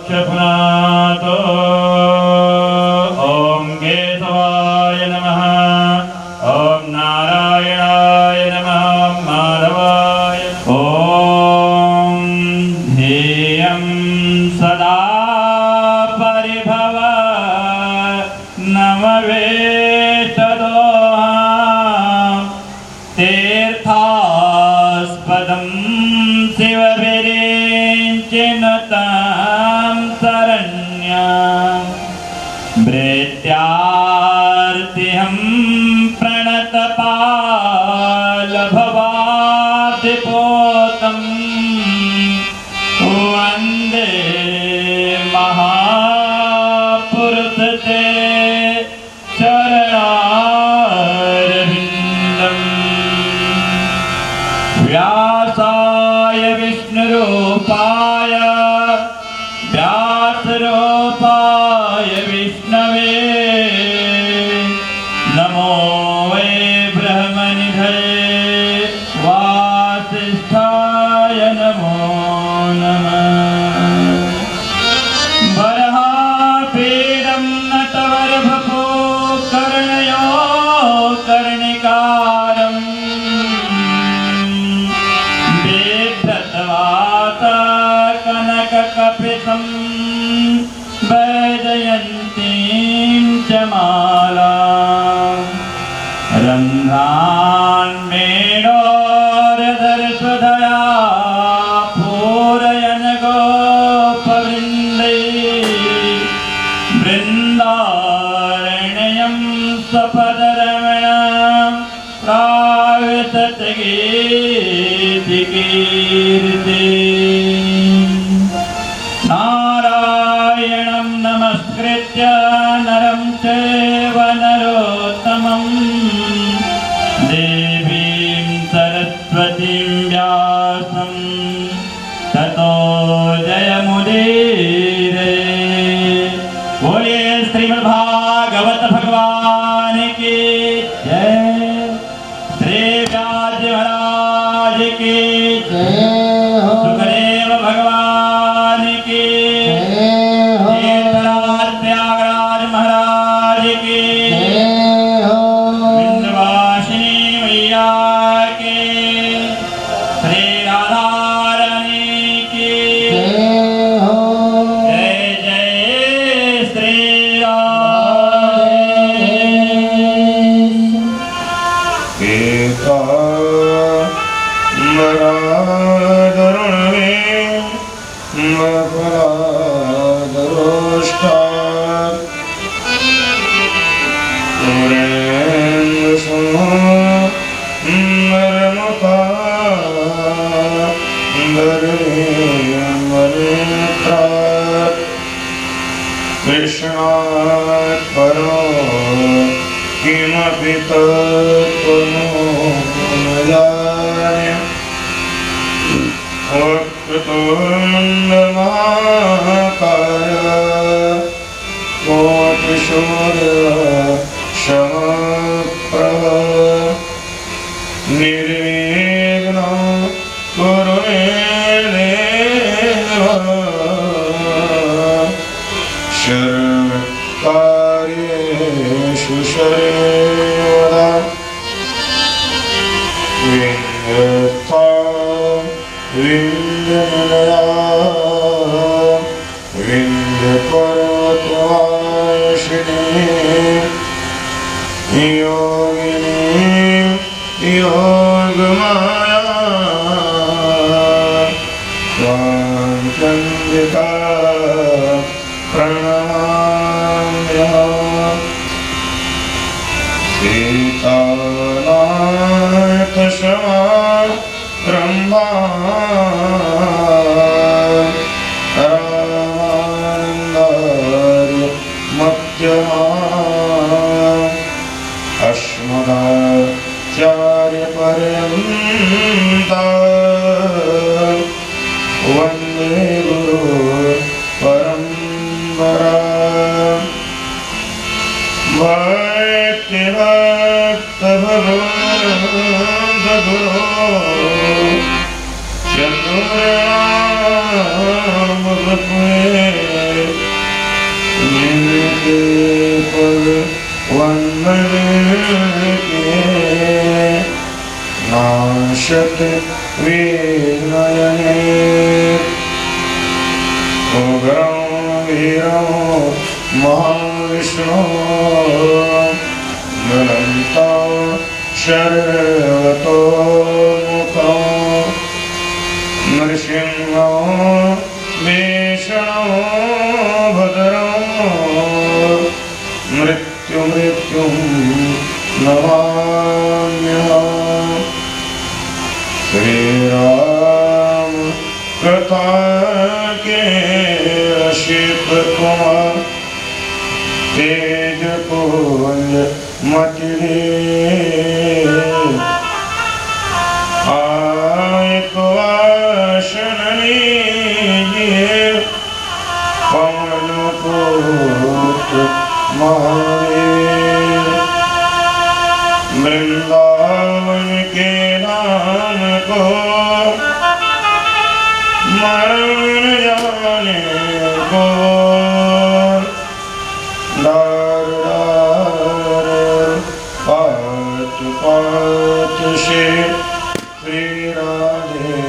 पुल्काक्षपुनातो ॐ केशवाय नमः ॐ नारायणाय नमः माधवाय ॐ ध्येयं सदा परिभव नमवेष्टदोहां तीर्थास्पदं शिवविरिञ्चिनुतां शरण्यां भृत्यार्तिहं प्रणतपालभवाब्धिपोतं वन्दे महापुरुषते चरणारविन्दम् व्यासाय विष्णुरूपाय व्यासरूपाय विष्णवे नमो वै ब्रह्मनिधये वासिष्ठाय नमो नमः वराहपीडं नटवरवपो कर्णयो कर्णिकारम् बिभ्रतवाता कनककपितं वैजयन्तीं च मालाम् रन्ध्रान्मेणोरधरसुधया पूरयन् गोपवृन्दैः वृन्दारण्यं सपदरमणां प्राविशतगीतिकीर्ति नारायणं नमस्कृत्य नरं चैव नरोत्तमं देवीं सरस्वतीं व्यासं ततो जयमुदीरये। बोलिए श्रीमद्भागवत भगवान की जय। श्री व्यास महाराज की जय। सुखदेव भगवान की तीर्थराज प्रयागराज महाराज की विंध्यवासिनी मैया की श्री राधा रानी की जय जय श्री कृष्णात् परो किमपि तत्त्वमो न जाने वक्रतुण्डमहाकाय कोटिसूर्यसमप्रभ निर्विघ्नं कुरु मे देव सर्वकार्येषु सर्वदा विन्द्यता विन्द्यनिलया विन्द्यपर्वतवासिनी योगिनी योगमाया त्वां चन्द्रिका प्रणमाम्यहम् सीतानाथशमा ब्रह्मा रामानन्दार्य मध्यमा अस्मदाचार्यपर्यन्ता वन्दे गुरु परम्परा भक्तिभक्त भगवन् गुरु विनयने उग्रं वीरं महाविष्णु ज्वलन्तं शर्वतो मुखं नृसिंहं भीषणं भद्रं मृत्युं नमाम्यहम् श्री राम कथा के शिव कुमार तेज पुंज मचले आयक वासन लीजिए पवन पुत्र महावीर वृंदावन के नाम को मरण जाने को डार डार पात पात से श्री राधे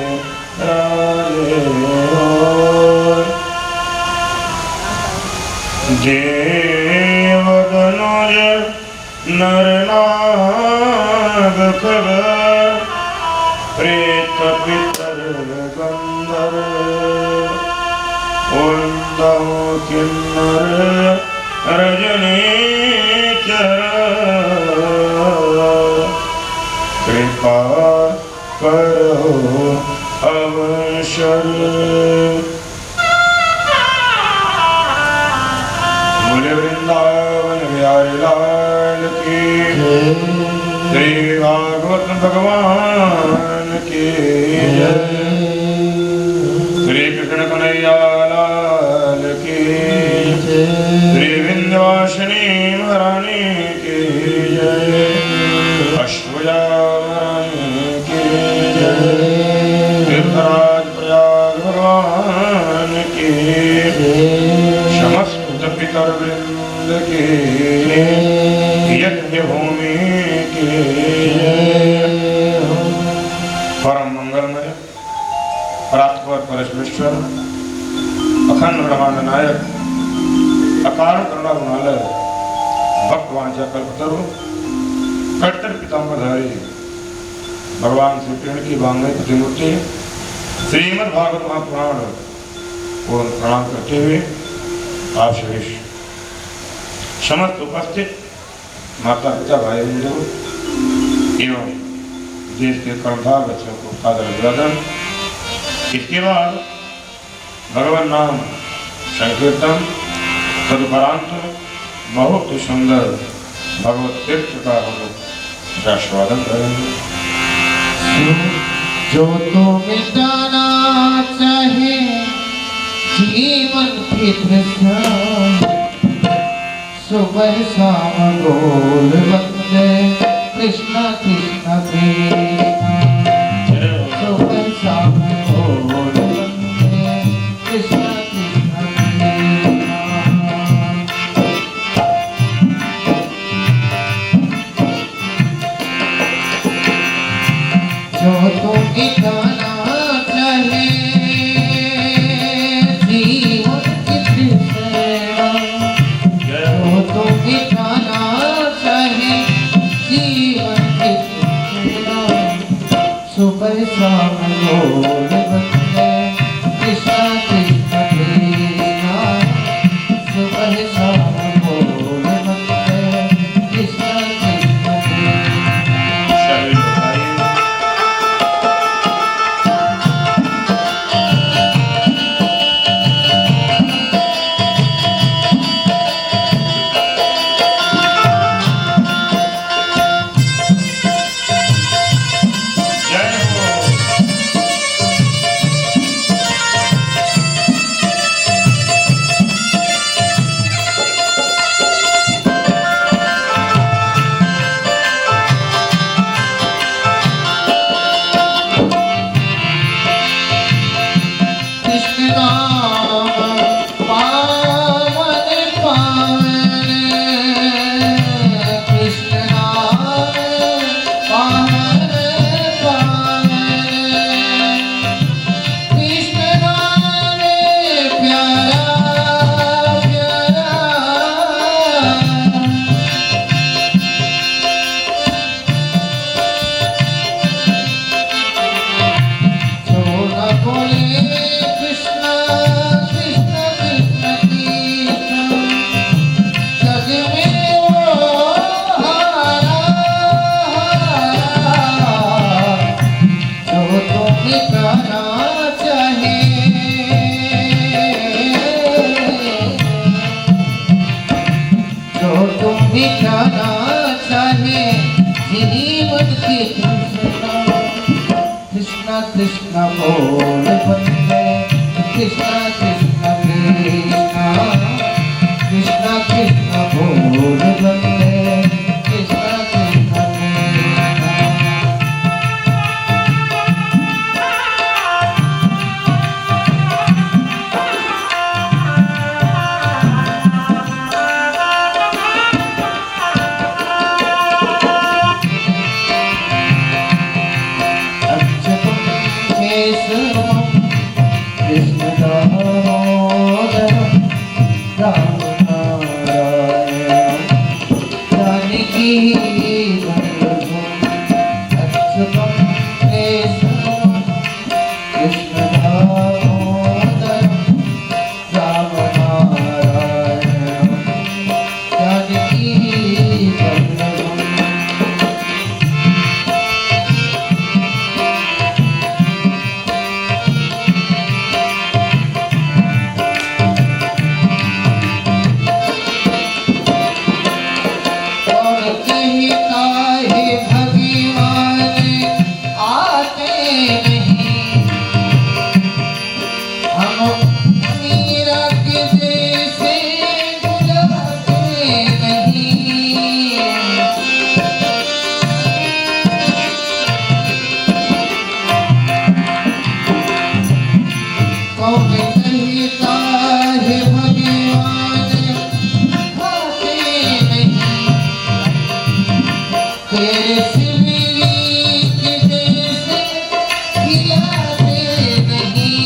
राधे हो देवदनुज नर नाग खबर प्रेत पितर गंधर्व वंदो किन्नर रजनीचर कृपा करो अवसर बोले वृंदावन बिहारी लाल की श्री भागवत भगवान की श्री कृष्ण कन्हैया लाल की श्री विंध्यवासिनी महारानी की जय अश्वजा महारानी की जय तीर्थराज प्रयाग भगवान की समस्त पितर वृंद की यज्ञ भूमि की परम मंगलमय परात्पर परमेश्वर अखंड ब्रह्मांड नायक अकारण करुणा गुणालय भक्त वांछा कल्पतरु कट्टर पिताम्बरधारी भगवान श्री कृष्ण की वांगमय प्रतिमूर्ति श्रीमद् भागवत महापुराण को प्रणाम करते हुए आप सभी समस्त उपस्थित माता पिता भाई बंधु एवं देश के कर्मधार बच्चों को सादर अभिवादन। इसके बाद भगवान नाम संकीर्तन तदुपरांत बहुत ही सुंदर भगवत तीर्थ का हम लोग आस्वादन करेंगे। जो तो मिटाना चाहे जीवन की तृष्णा सुबह शाम बोल वंदे कृष्ण कृष्ण कृष्ण सुबह शाम बोल वंदे कृष्ण कृष्ण कृष्ण जो तो मिटाना चाहे जीवन की तृष्णा तो मिटाना चाहे जीवन की तृष्णा सुबह शाम बोल वंदे कृष्ण कृष्ण कृष्ण सुबह शाम बोल वंदे कृष्ण कृष्ण मिटाना चाहे, जो तुम मिटाना चाहे जीवन की तृष्णा। कृष्णा कृष्णा बोल बंदे, कृष्णा कृष्णा कृष्णा, कृष्णा कृष्णा बोल बंदे, कृष्णा कृष्णा कृष्णा। अच्युतं केशवं कृष्ण दामोदरं रामनारायणं जानकी वल्लभं। अच्युतं केशवं कृष्ण दामोदरं रामनारायणं जानकी वल्लभं। और कहता है भगवान आते नहीं, हम मीरा के जैसे बुलाते नहीं। कौन कहता है भगवान आते नहीं, तेरे सिमरी के जैसे खिलाते नहीं।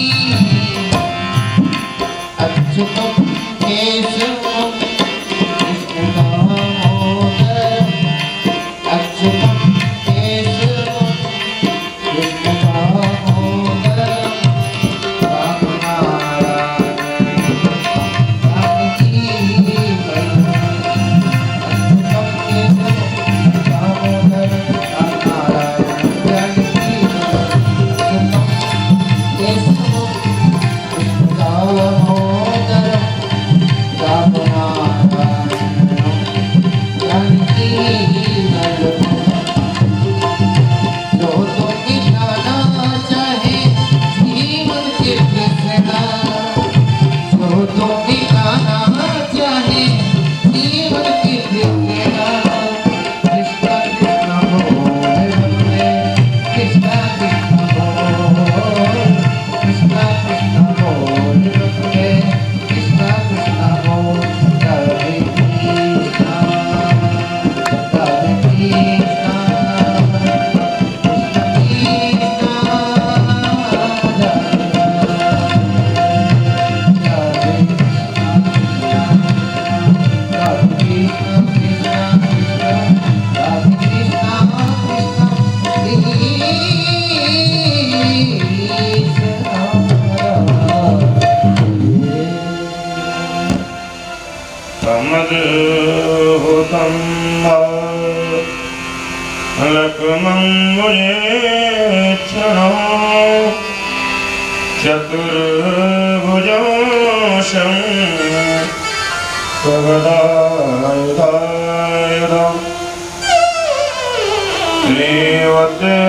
अच्युतं केशवं कृष्ण दामोदरं, अच्युतं केशवं कृष्ण दामोदरं रामनारायणं जानकी वल्लभं। अच्युतं केशवं दामोदरं रामनारायणं जानकी वल्लभं। अच्युतं केशवं कृष्ण दामोदरं रामनारायणं जानकी वल्लभं। जो तुम मिटाना चाहे जीवन की तृष्णा, जो तुम मिटाना चाहे जीवन की तृष्णा। कृष्णा कृष्णा बोल बंदे, कृष्णा कृष्णा बोल, कृष्णा कृष्णा बोल बंदे, कृष्णा कृष्णा बोल। राधे कृष्णा, राधे कृष्णा, तमद्भुतं लक्ष्मं मुनेक्षणं चतुर्भुजं शङ्खगदायुधायुधं श्रीवद्देशलक्ष्मं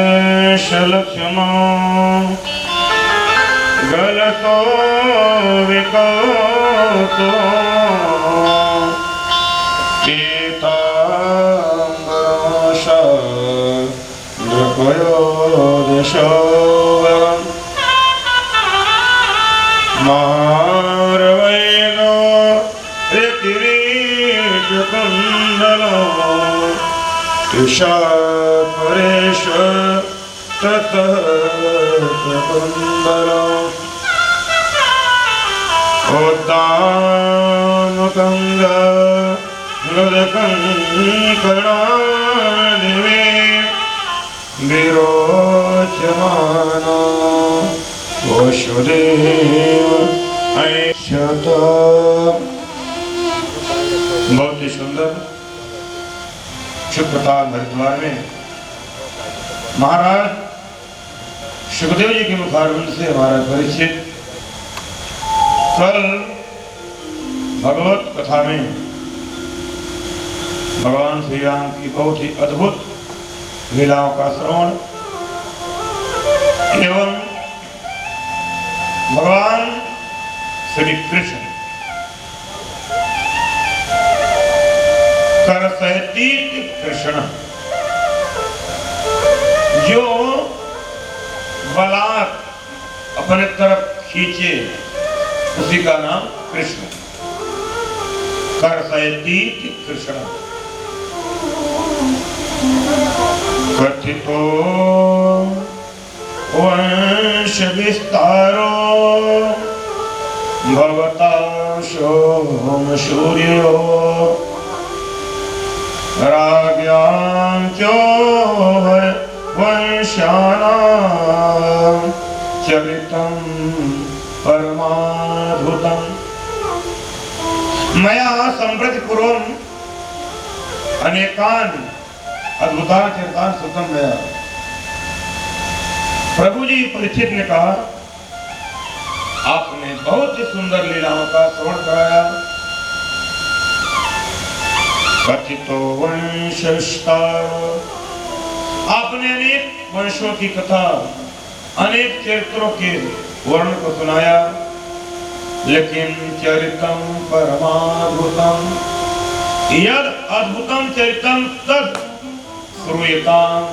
गलतो विकौतो पयोदशोऽवं मारवैनो किरीटकुण्डलो तुषारपरेश ततः कुण्डलो उद्दामकङ्गा कर्णादिवे विरोचमानो वसुदेव ऐक्षत। बहुत ही सुंदर शुभ प्रताप हरिद्वार में महाराज सुखदेव जी के मुखारविंद से हमारा परिचित। कल भगवत कथा में भगवान श्री राम की बहुत ही अद्भुत लीलाओं का श्रवण एवं भगवान श्री कृष्ण करसतीत कृष्ण जो बलात् अपने तरफ खींचे उसी का नाम कृष्ण। करसतीत कृष्ण कथितो वंश विस्तारो भवता सोम सूर्यो राज्ञां च वंशानां चरितं परमाद्भुतं मया सम्प्रति पूर्वम् अनेकान् अद्भुतान् चरितान् श्रुतं मया। प्रभु जी परीक्षित ने कहा आपने बहुत ही सुंदर लीलाओं का श्रवण कराया। कथितो वंश विस्तार आपने अनेक वंशों की कथा अनेक चरित्रों के वर्ण को सुनाया, लेकिन चरितम परमाद्भुतम यद अद्भुतम चरितम तद श्रूयताम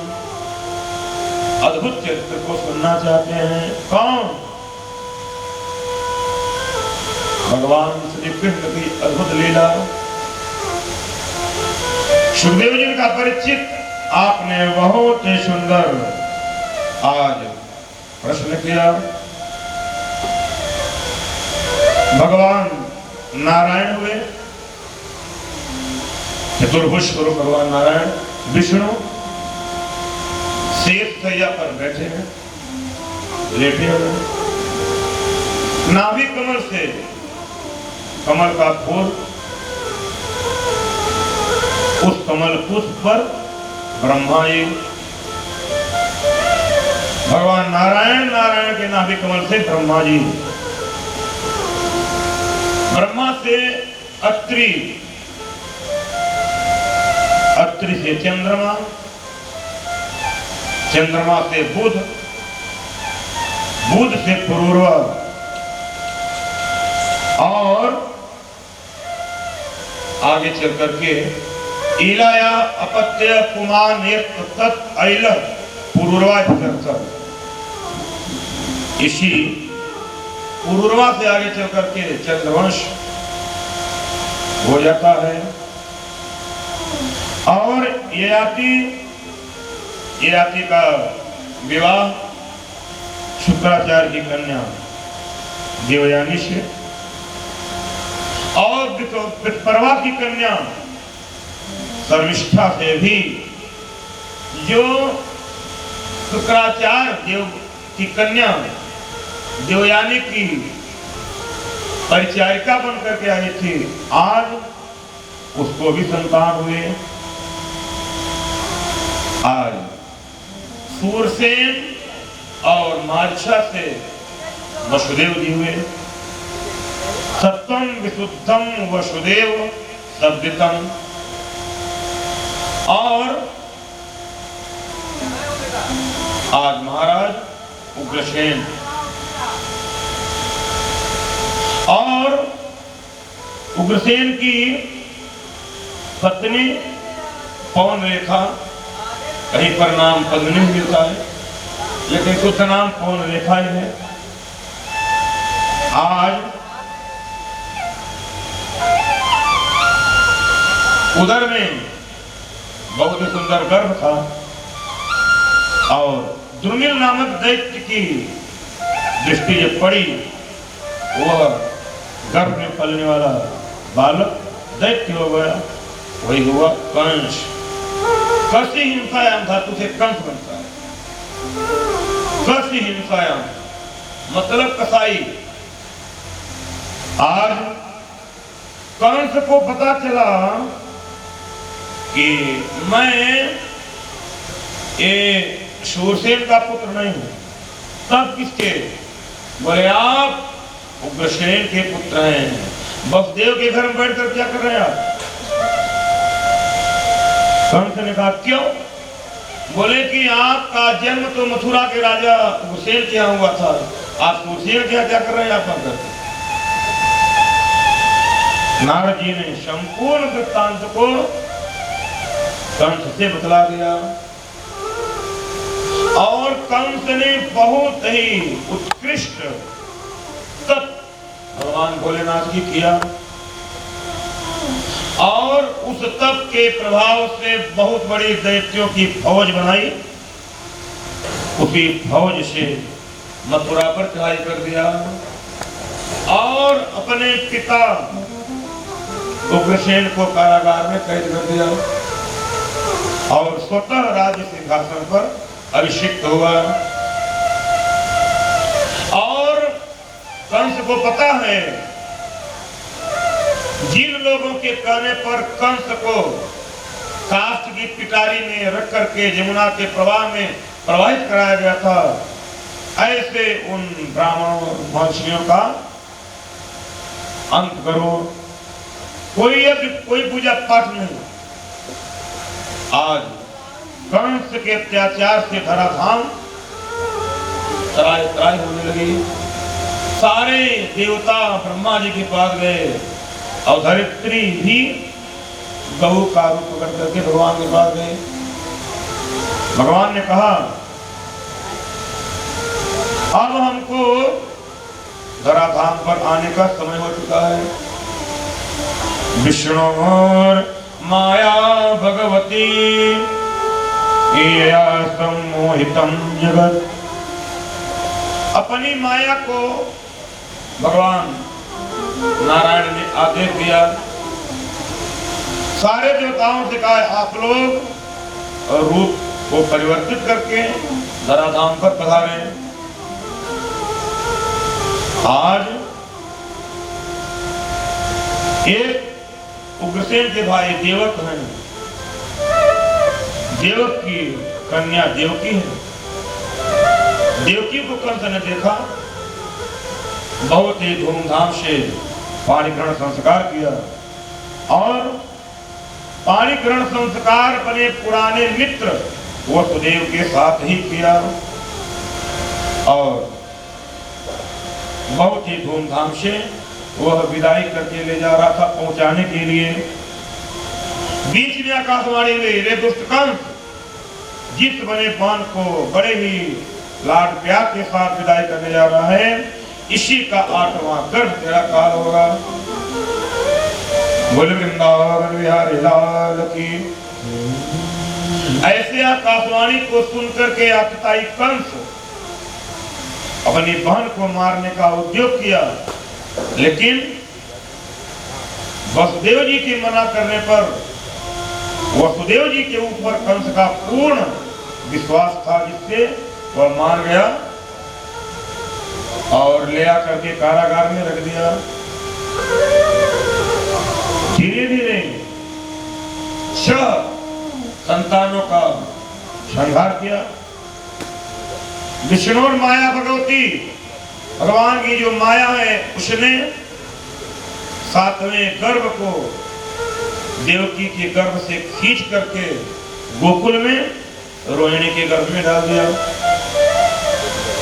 अद्भुत चरित्र को सुनना चाहते हैं। कौन? भगवान श्री कृष्ण की अद्भुत लीला। सुखदेव जी का परिचित आपने बहुत ही सुंदर आज प्रश्न किया। भगवान नारायण हुए, चतुर्भुज स्वरूप भगवान नारायण विष्णु शेष सैया पर बैठे हैं, लेटे हुए। नाभि कमल से कमल का फूल, उस कमल पुष्प पर ब्रह्मा जी भगवान नारायण, नारायण के नाभि कमल से ब्रह्मा जी, ब्रह्मा से अत्रि, अत्रि से चंद्रमा, चंद्रमा से बुध, बुध से पुरूर्वा और आगे चल करके इलाया अपत्य कुमार नेत्र तत् ऐल पुरूर्वा विकर्षण। इसी पुरूर्वा से आगे चल करके चंद्रवंश हो जाता है। और ययाति का विवाह शुक्राचार्य की कन्या देवयानी से और विप्रवा की कन्या शर्मिष्ठा से भी, जो शुक्राचार्य देव की कन्या देवयानी की परिचारिका बन करके आई थी, आज उसको भी संतान हुए। आज सूरसेन और मार्छा से वसुदेव जी हुए। सत्यम विशुद्धम वसुदेव शब्दितम। और आज महाराज उग्रसेन और उग्रसेन की पत्नी पवन रेखा, कहीं पर नाम पद्मिनी मिलता है लेकिन शुद्ध नाम पवन रेखा ही है। आज उदर में बहुत ही सुंदर गर्भ था और दुर्मिल नामक दैत्य की दृष्टि जब पड़ी, वह गर्भ में पलने वाला बालक दैत्य हो गया। वही हुआ कंस। कसी हिंसायाम धातु से कंस बनता है। कसी हिंसायाम मतलब कसाई। आज कंस को पता चला कि मैं ये शूरसेन का पुत्र नहीं हूं, तब किसके? बोले आप उग्रसेन के पुत्र हैं। वसुदेव के घर में बैठकर क्या कर रहे हैं आप? कंस ने कहा क्यों? बोले कि आपका जन्म तो मथुरा के राजा उग्रसेन के यहाँ हुआ था, आप उग्रसेन के यहाँ क्या कर रहे हैं आप आकर? नारद जी ने संपूर्ण वृत्तांत को कंस से बतला दिया और कंस ने बहुत ही उत्कृष्ट तप भगवान भोलेनाथ की किया और उस तप के प्रभाव से बहुत बड़ी दैत्यों की फौज बनाई। उसी फौज से मथुरा पर चढ़ाई कर दिया और अपने पिता उग्रसेन को कारागार में कैद कर दिया और स्वतः राज्य सिंहासन पर अभिषिक्त हुआ। और कंस को पता है जिन लोगों के कहने पर कंस को काष्ठ की पिटारी में रख करके यमुना के प्रवाह में प्रवाहित कराया गया था, ऐसे उन ब्राह्मणों महर्षियों का अंत करो। कोई यज्ञ कोई पूजा पाठ नहीं। आज कंस के अत्याचार से धराधाम तराई तराई होने लगी। सारे देवता ब्रह्मा जी के पास गए और धरित्री भी गऊ का रूप पकड़ करके भगवान के पास गए। भगवान ने कहा अब हमको धराधाम पर आने का समय हो चुका है। विष्णु और माया भगवती या सम्मोहितम जगत। अपनी माया को भगवान नारायण ने आदेश दिया। सारे देवताओं से कहा आप लोग रूप को परिवर्तित करके धराधाम पर पधारे। आज एक उग्रसेन के भाई देवक हैं। देवक की कन्या देवकी है। देवकी को कंस ने देखा, बहुत ही धूमधाम से पाणी ग्रहण संस्कार किया और पाणी ग्रहण संस्कार अपने पुराने मित्र वसुदेव के साथ ही किया और बहुत ही धूमधाम से वह विदाई करके ले जा रहा था पहुंचाने के लिए। बीच में आकाशवाणी हुई, रे दुष्ट कंस, जिस बने पान को बड़े ही लाड प्यार के साथ विदाई करने जा रहा है, इसी का 8वां गर्भ तेरा काल होगा। बोल वृंदावन बिहारी लाल की। ऐसे आकाशवाणी को सुनकर के आतताई कंस अपनी बहन को मारने का उद्योग किया, लेकिन वसुदेव जी के मना करने पर वसुदेव जी के ऊपर कंस का पूर्ण विश्वास था, जिससे वह मान गया और ले आकर के कारागार में रख दिया। धीरे धीरे 6 संतानों का संहार किया। विष्णु और माया भगवती, भगवान की जो माया है, उसने 7वें गर्भ को देवकी के गर्भ से खींच करके गोकुल में रोहिणी के गर्भ में डाल दिया।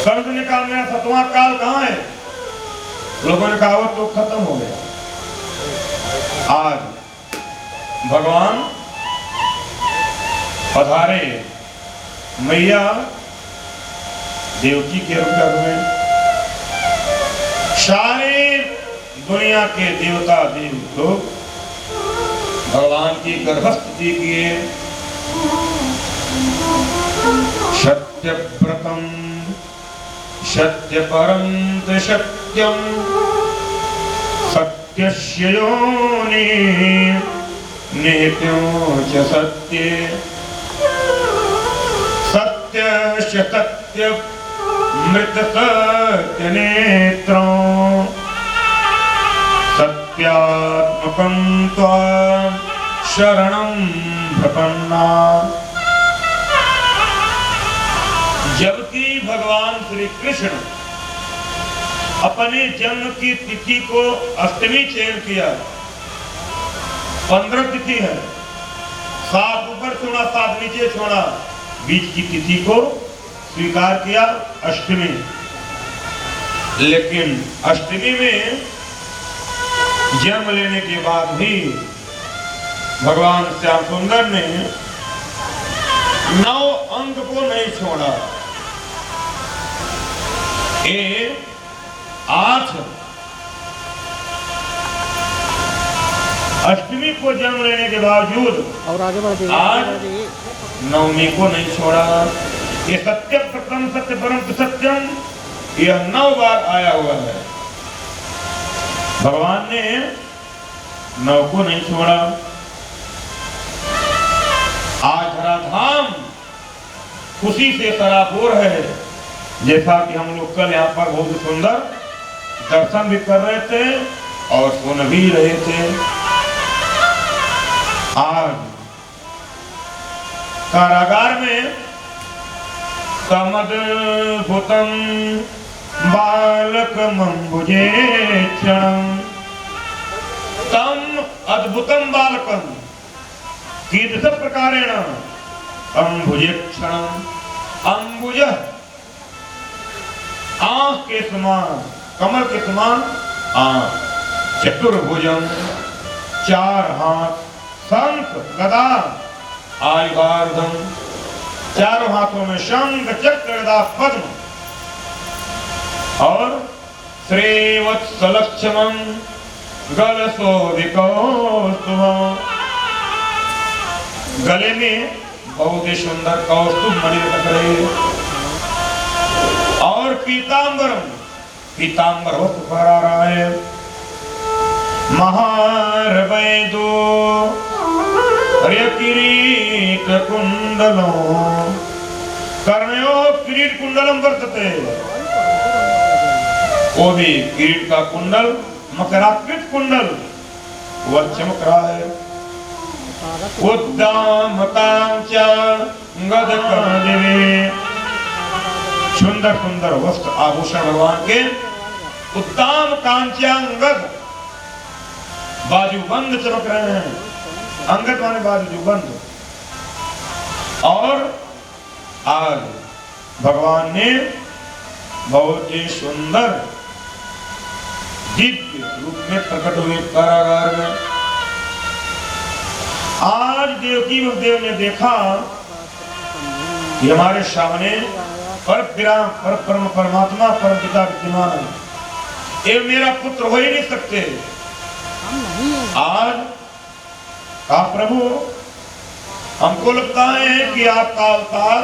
कंस ने कहा मेरा 7वां काल कहाँ है? लोगों ने कहा वो तो खत्म हो गया। आज भगवान पधारे मैया देवकी के गर्भ में। सारे दुनिया के देवता देव लोग भगवान की गर्भस्तुति किए। सत्यव्रतम सत्यपरम सत्यम सत्यस्य योनि नित्यो च सत्ये सत्यस्य सत्य मृत सत्य नेत्रं सत्यात्मकं त्वां शरणं प्रपन्ना। जबकि भगवान श्री कृष्ण अपने जन्म की तिथि को अष्टमी चयन किया। 15 तिथि है, 7 ऊपर छोड़ा 7 नीचे छोड़ा, बीच की तिथि को स्वीकार किया अष्टमी। लेकिन अष्टमी में जन्म लेने के बाद भी भगवान श्याम सुंदर ने 9 अंक को नहीं छोड़ा। 8 अष्टमी को जन्म लेने के बावजूद और आगे बढ़ आज नवमी को नहीं छोड़ा। ये सत्य प्रथम सत्य परम सत्यम, यह 9 बार आया हुआ है। भगवान ने 9 को नहीं छोड़ा। आज धराधाम खुशी से सराबोर है, जैसा कि हम लोग कल यहाँ पर बहुत सुंदर दर्शन भी कर रहे थे और सुन भी रहे थे। आज कारागार में तमद्भुतं बालकमंबुजे क्षणं, तम अद्भुतं बालकं कीदृश प्रकारेण अंबुजे क्षणं, अंबुज आंख के समान, कमल के समान आंख, चतुर्भुजं 4 हाथ, शंख गदा आयुधार्धम, चारों हाथों में शंख चक्र गदा पद्म, और श्रीवत्सलक्ष्मं गलशोभिकौस्तुभं, गले में बहुत ही सुंदर कौस्तुभ मणि लटक रहे, और पीतांबरम, पीतांबर वस्त्र पहरा रहा है। महारवैदो किरीट कुंडलो कर्णयो किरीट कुंडलम वर्तते, वो भी किरीट का कुंडल, मकराकृत कुंडल वह चमक रहा है। उद्दामतांचा गदकदिवे, सुंदर सुंदर वस्त्र आभूषण भगवान के, उत्तम कांचांगद, बाजू बंद चमक रहे हैं, अंगद माने बाजू बंद। और आज भगवान ने बहुत ही सुंदर दिव्य रूप में प्रकट हुए कारागार में। आज देवकी देव ने देखा कि हमारे सामने परम परमात्मा परम पिता विद्यमान है, ये मेरा पुत्र हो ही नहीं सकते। आज कहा प्रभु हमको लगता है कि आपका अवतार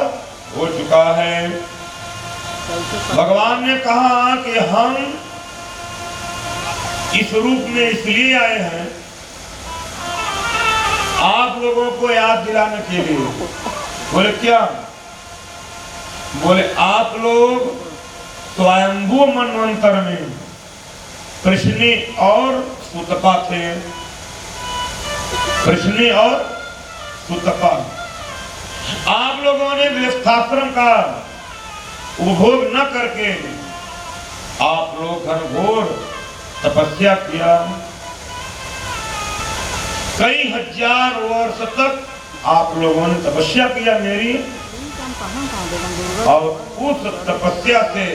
हो चुका है। भगवान ने कहा कि हम इस रूप में इसलिए आए हैं आप लोगों को याद दिलाने के लिए। बोले क्या? बोले आप लोग स्वयंभू मनवंतर में कृष्णी और सुतपा थे, कृष्णी और सुतपा। आप लोगों ने गृहस्थाश्रम का उपभोग न करके आप लोग घनघोर तपस्या किया। कई हजार वर्ष तक आप लोगों ने तपस्या किया मेरी, और उस तपस्या से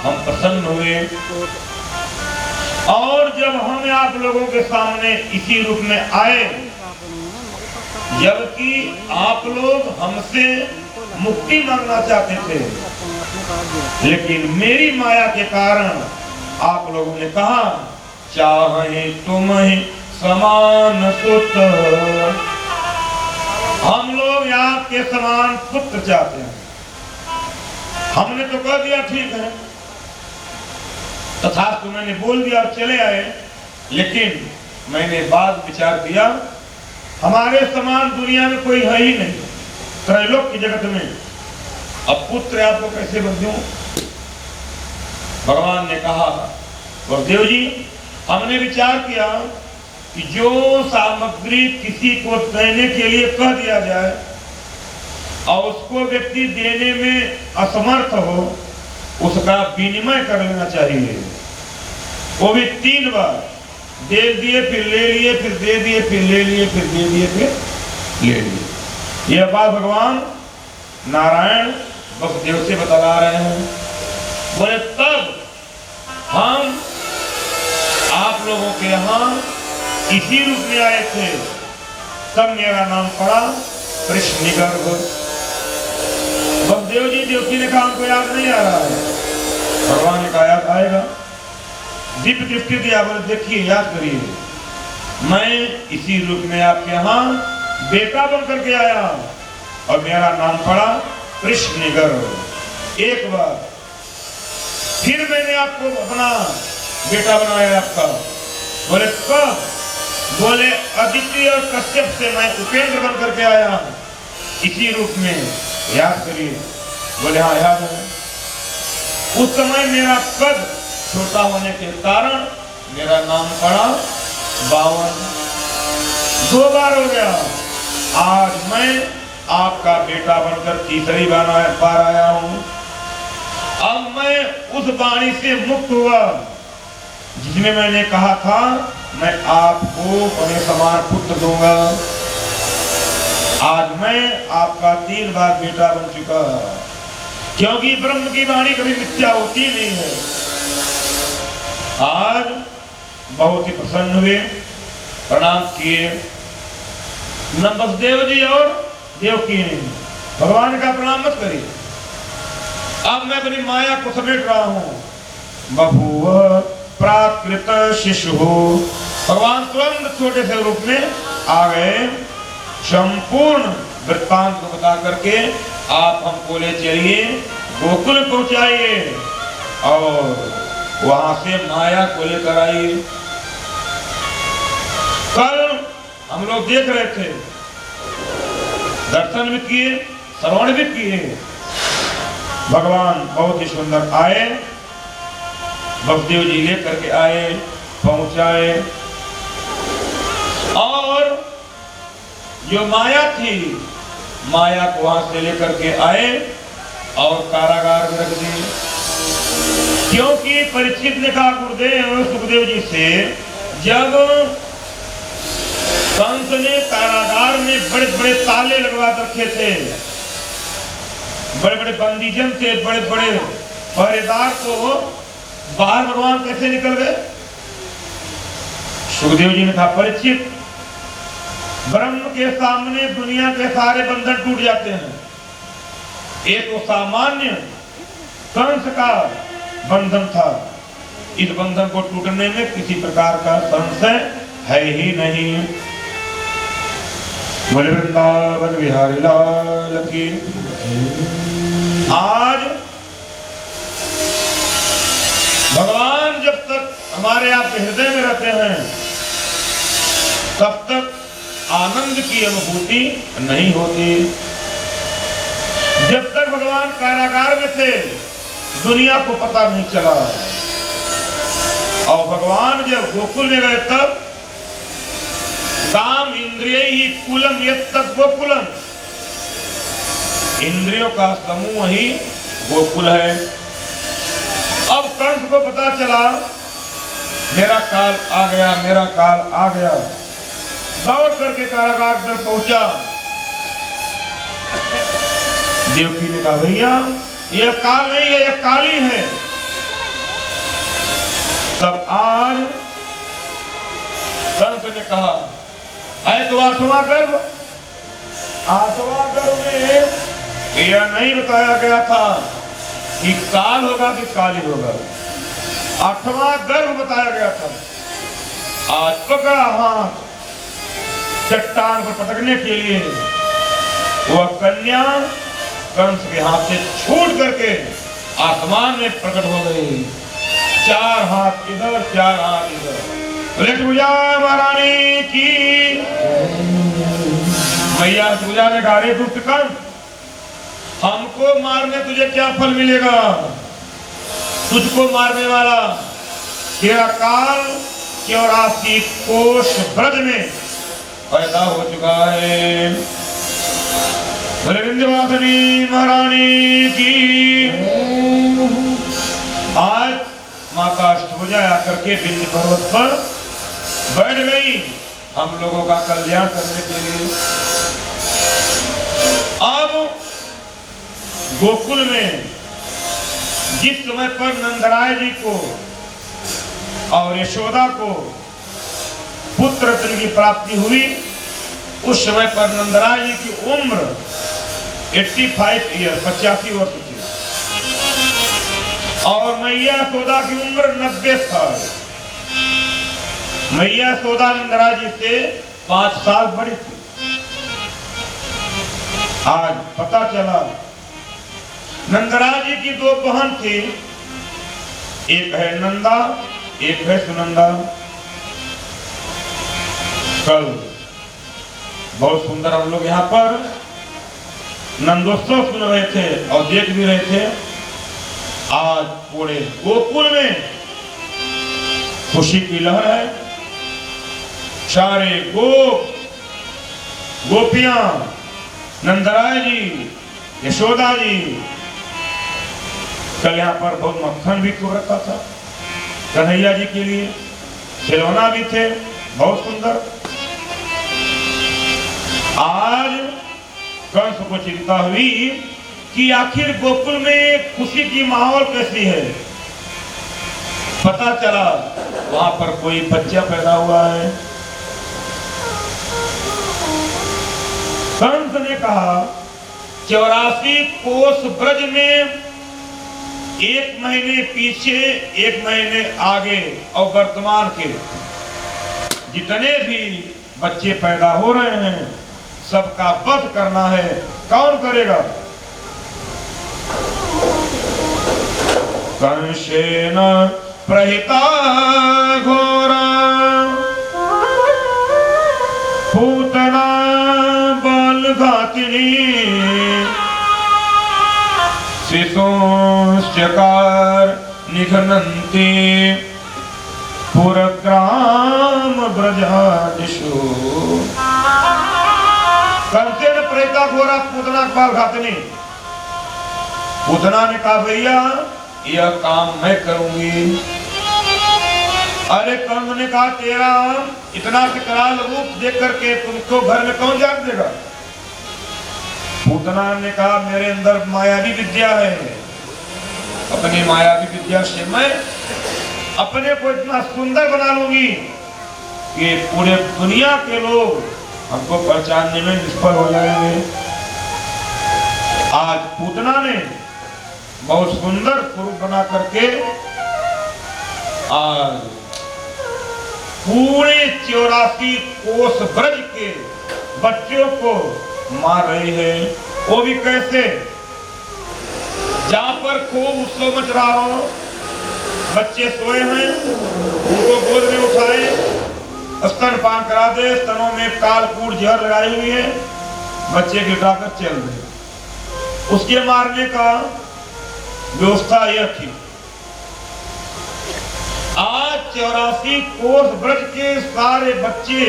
हम प्रसन्न हुए। और जब हम आप लोगों के सामने इसी रूप में आए, जबकि आप लोग हमसे मुक्ति मांगना चाहते थे, लेकिन मेरी माया के कारण आप लोगों ने कहा चाहे तुम्हें समान पुत्र, हम लोग आपके समान पुत्र चाहते हैं। हमने तो कह दिया ठीक है, तथास्तु मैंने बोल दिया और चले आए। लेकिन मैंने बाद विचार किया हमारे समान दुनिया में कोई है ही नहीं, त्रैलोक की जगत में, अब पुत्र आपको कैसे बन दूं? भगवान ने कहा वसुदेव जी, हमने विचार किया कि जो सामग्री किसी को देने के लिए कह दिया जाए और उसको व्यक्ति देने में असमर्थ हो, उसका विनिमय कर लेना चाहिए। वो भी 3 बार दे दिए फिर ले लिए, फिर दे दिए फिर ले लिए, फिर दे दिए फिर ले लिए। यह बात भगवान नारायण वसुदेव से बतला रहे हैं। बोले तब हम आप लोगों के यहाँ इसी रूप में आए थे, तब मेरा नाम पड़ा कृष्णगर्भ। वसुदेव जी देवकी ने कहा हमको याद नहीं आ रहा है। भगवान ने कहा याद आएगा। दिव्य दृष्टि दिया, बोले देखिए याद करिए, मैं इसी रूप में आपके यहाँ बेटा बन करके आया और मेरा नाम पड़ा कृष्णगर्भ। एक बार फिर मैंने आपको अपना बेटा बनाया आपका। बोले कब? बोले अदिति और कश्यप से मैं उपेंद्र बन करके आया हूं इसी रूप में, याद करिए। बोले हाँ याद है। उस समय मेरा कद छोटा होने के कारण मेरा नाम पड़ा बावन। 2 बार हो गया। आज मैं आपका बेटा बनकर तीसरी बार आया हूं। अब मैं उस वाणी से मुक्त हुआ जिसमें मैंने कहा था मैं आपको अपने समान पुत्र दूंगा। आज मैं आपका 3 बार बेटा बन चुका, क्योंकि ब्रह्म की वाणी कभी मिथ्या होती नहीं है। आज बहुत ही प्रसन्न हुए, प्रणाम किए। वसुदेव जी और देवकी ने भगवान का प्रणाम मत करिए, अब मैं अपनी माया को समेट रहा हूं। बभूव प्राकृत शिशु, भगवान तुरंत छोटे से रूप में आ गए। संपूर्ण वृत्तांत को बता करके आप हमको ले चलिए, गोकुल पहुंचाइए और वहां से माया को लेकर आइए। कल हम लोग देख रहे थे, दर्शन भी किए, श्रवण भी किए। भगवान बहुत ही सुंदर आए, वसुदेव जी लेकर के आए, पहुंचाए और जो माया थी, माया को वहां से लेकर के आए और कारागार में रख दी। क्योंकि परीक्षित ने कहा गुरुदेव और सुखदेव जी से, जब कंस ने कारागार में बड़े बड़े ताले लगवा रखे थे, बड़े बड़े बंदीजन थे, बड़े बड़े पहरेदार, को बाहर भगवान कैसे निकल गए? सुखदेव जी ने कहा परीक्षित, ब्रह्म के सामने दुनिया के सारे बंधन टूट जाते हैं। एक तो सामान्य कंस का बंधन था, इस बंधन को टूटने में किसी प्रकार का संशय है ही नहीं। बोले वृंदावन बिहारी लाल की। आज भगवान जब तक हमारे आप हृदय में रहते हैं, तब तक आनंद की अनुभूति नहीं होती। जब तक भगवान कारागार में थे, दुनिया को पता नहीं चला, और भगवान जब गोकुल में गए तब काम इंद्रिय ही कुलम यत्तत् गोकुलम, इंद्रियों का समूह ही गोकुल है। अब कंस को पता चला मेरा काल आ गया, मेरा काल आ गया, दौड़ करके कारागार तक पहुंचा। देवकी ने कहा भैया यह काल नहीं है, यह काली है। तब आज कंस ने कहा अरे तो 8वां गर्भ, 8वां गर्भ में यह नहीं बताया गया था कि काल होगा कि काली होगा, 8वां गर्भ बताया गया था। आज पकड़ा हाथ चट्टान पर पटकने के लिए, वह कन्या कंस के हाथ से छूट करके आसमान में प्रकट हो गई। 4 हाथ इधर, 4 हाथ इधर। पूजा महारानी की मैया पूजा ने कहा रे दुष्ट कंस, हमको मारने तुझे क्या फल मिलेगा? तुझको मारने वाला तेरा काल 84 कोष ब्रज में पैदा हो चुका है। बोले विंध्यवासिनी महारानी की। आज माता अष्टभुजा आकर के विंध्य पर्वत पर बैठ गई हम लोगों का कल्याण करने के लिए। अब गोकुल में जिस समय पर नंदराय जी को और यशोदा को पुत्र रत्न की प्राप्ति हुई, उस समय पर नंदराय जी की उम्र 85 ईयर 85 वर्ष थी और मैया यशोदा की उम्र 90 साल। मैया यशोदा नंदराय जी से 5 साल बड़ी थी। आज पता चला नंदराय जी की 2 बहन थी, एक है नंदा एक है सुनंदा। कल बहुत सुंदर हम लोग यहाँ पर नंदोत्सव सुन रहे थे और देख भी रहे थे। आज पूरे गोकुल में खुशी की लहर है। सारे गोपियां नंदराय जी यशोदा जी, कल यहाँ पर बहुत मक्खन भी खूब रखा था कन्हैया जी के लिए, खिलौना भी थे बहुत सुंदर। आज कंस को चिंता हुई कि आखिर गोकुल में खुशी की माहौल कैसी है। पता चला वहां पर कोई बच्चा पैदा हुआ है। कंस ने कहा 84 कोस ब्रज में 1 महीने पीछे 1 महीने आगे और वर्तमान के जितने भी बच्चे पैदा हो रहे हैं सबका वध करना है। कौन करेगा? कंसेन प्रहिता घोरा पूतना बलघातिनी शिशोश्चकार निघ्नन्ति पुरग्राम ब्रजादिषु। कंसेन प्रहिता घोरा पूतना बलघातिनी। पूतना ने कहा भैया यह काम मैं करूंगी। अरे कंस ने कहा तेरा इतना विकराल रूप देख करके तुमको घर में कौन जाग देगा? पूतना ने कहा मेरे अंदर मायावी विद्या है, अपनी मायावी विद्या से मैं अपने को इतना सुंदर बना लूंगी कि पूरे दुनिया के लोग हमको पहचानने में निष्फल हो जाएंगे। आज पूतना ने बहुत सुंदर स्वरूप बना करके आज पूरे 84 कोस ब्रज के बच्चों को मार रही है। वो भी कैसे? जहां पर खूब उत्सव मच रहा हो, बच्चे सोए हैं उनको गोद में उठाए, स्तनपान करा दे, स्तनों में कालकूट जहर लगाई हुई है, बच्चे गिराकर चल रहे। उसके मारने का व्यवस्था यह थी। आज 84 कोस ब्रज के सारे बच्चे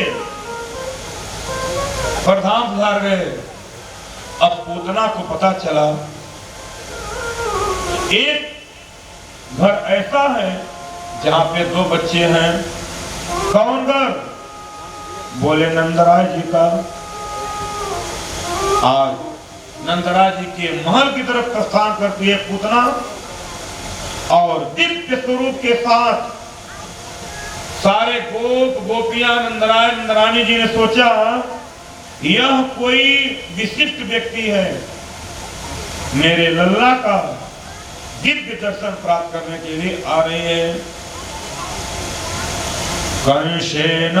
प्रधान सुधार गए। अब पूतना को पता चला एक घर ऐसा है जहां पे 2 बच्चे हैं। कौन घर? बोले नंदराय जी का। आज नंदराय जी के महल की तरफ प्रस्थान करती है पूतना और दिव्य स्वरूप के साथ सारे गोपियां नंदराय नंदरानी जी ने सोचा यह कोई विशिष्ट व्यक्ति है, मेरे लल्ला का दिव्य दर्शन प्राप्त करने के लिए आ रही है। कंसेन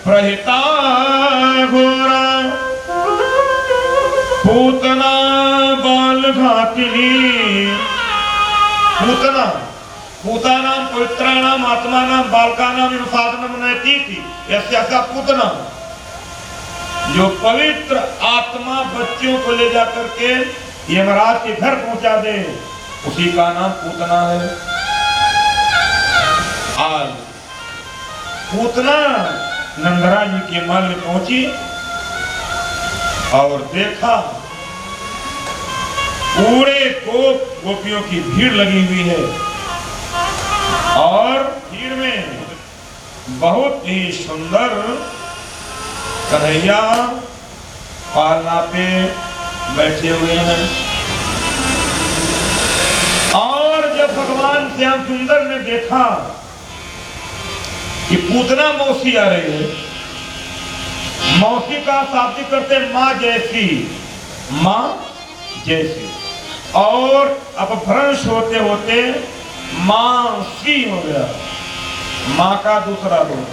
प्रहिता घोरा पूतना बालघातिनी। पूतानां पवित्राणां आत्मानां बालकानां साधनम नयतीति यस्या पूतना। जो पवित्र आत्मा बच्चों को ले जाकर के यमराज के घर पहुंचा दे उसी का नाम पूतना है। आज पूतना नंदराय जी के महल में पहुंची और देखा पूरे गोपियों की भीड़ लगी हुई है। बहुत ही सुंदर कन्हैया पालना पे बैठे हुए हैं। और जब भगवान श्याम सुंदर ने देखा कि पूतना मौसी आ रही है, मौसी का शाब्दिक करते माँ जैसी, माँ जैसी, और अपभ्रंश होते होते मासी हो गया, माँ का दूसरा रूप,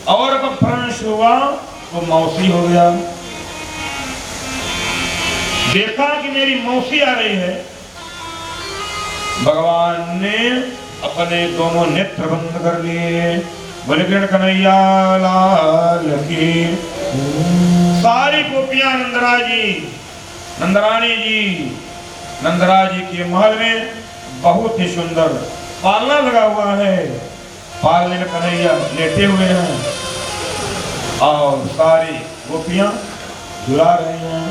और अपभ्रंश हुआ वो मौसी हो गया। देखा कि मेरी मौसी आ रही है, भगवान ने अपने दोनों नेत्र बंद कर लिए। बोले कृष्ण कन्हैया लाल की। सारी गोपियां नंदरानी जी नंदराज जी के महल में बहुत ही सुंदर पालना लगा हुआ है, पालने में कन्हैया लेटे हुए हैं और सारी गोपियां झुला रही हैं।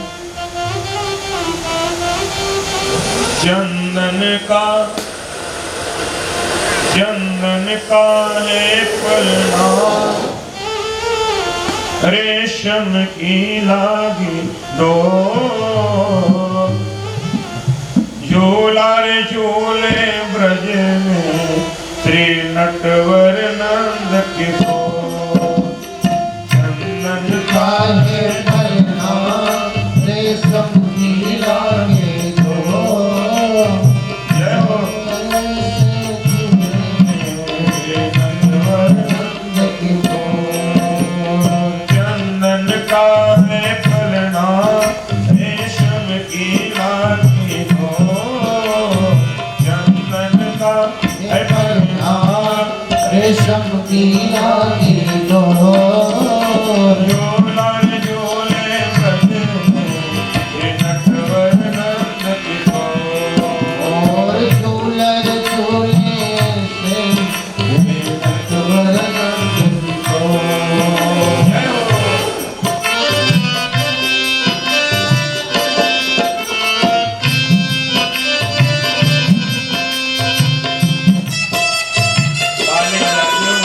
चंदन का है पलना, रेशम की लागी दो, झूला रे झूले ब्रज में श्री नटवर नंद के को। चंदन का काहे पलना रेशम की लागे दो, जय हो चंदन का है पलना, रेशम की लागी दो, चंदन का है पलना, रेशम की लागे दो, झूला रे झूले ब्रज में श्री नटवर नंद की को। और झूलर झूले से नटवर नंद को। जय हो ताली बजाते हुए।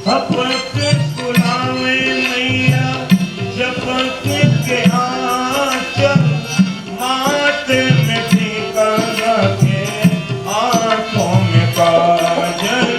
हपक सुनावे मैया जपक के आंचल माथे में टीका रखे आंखों में काजल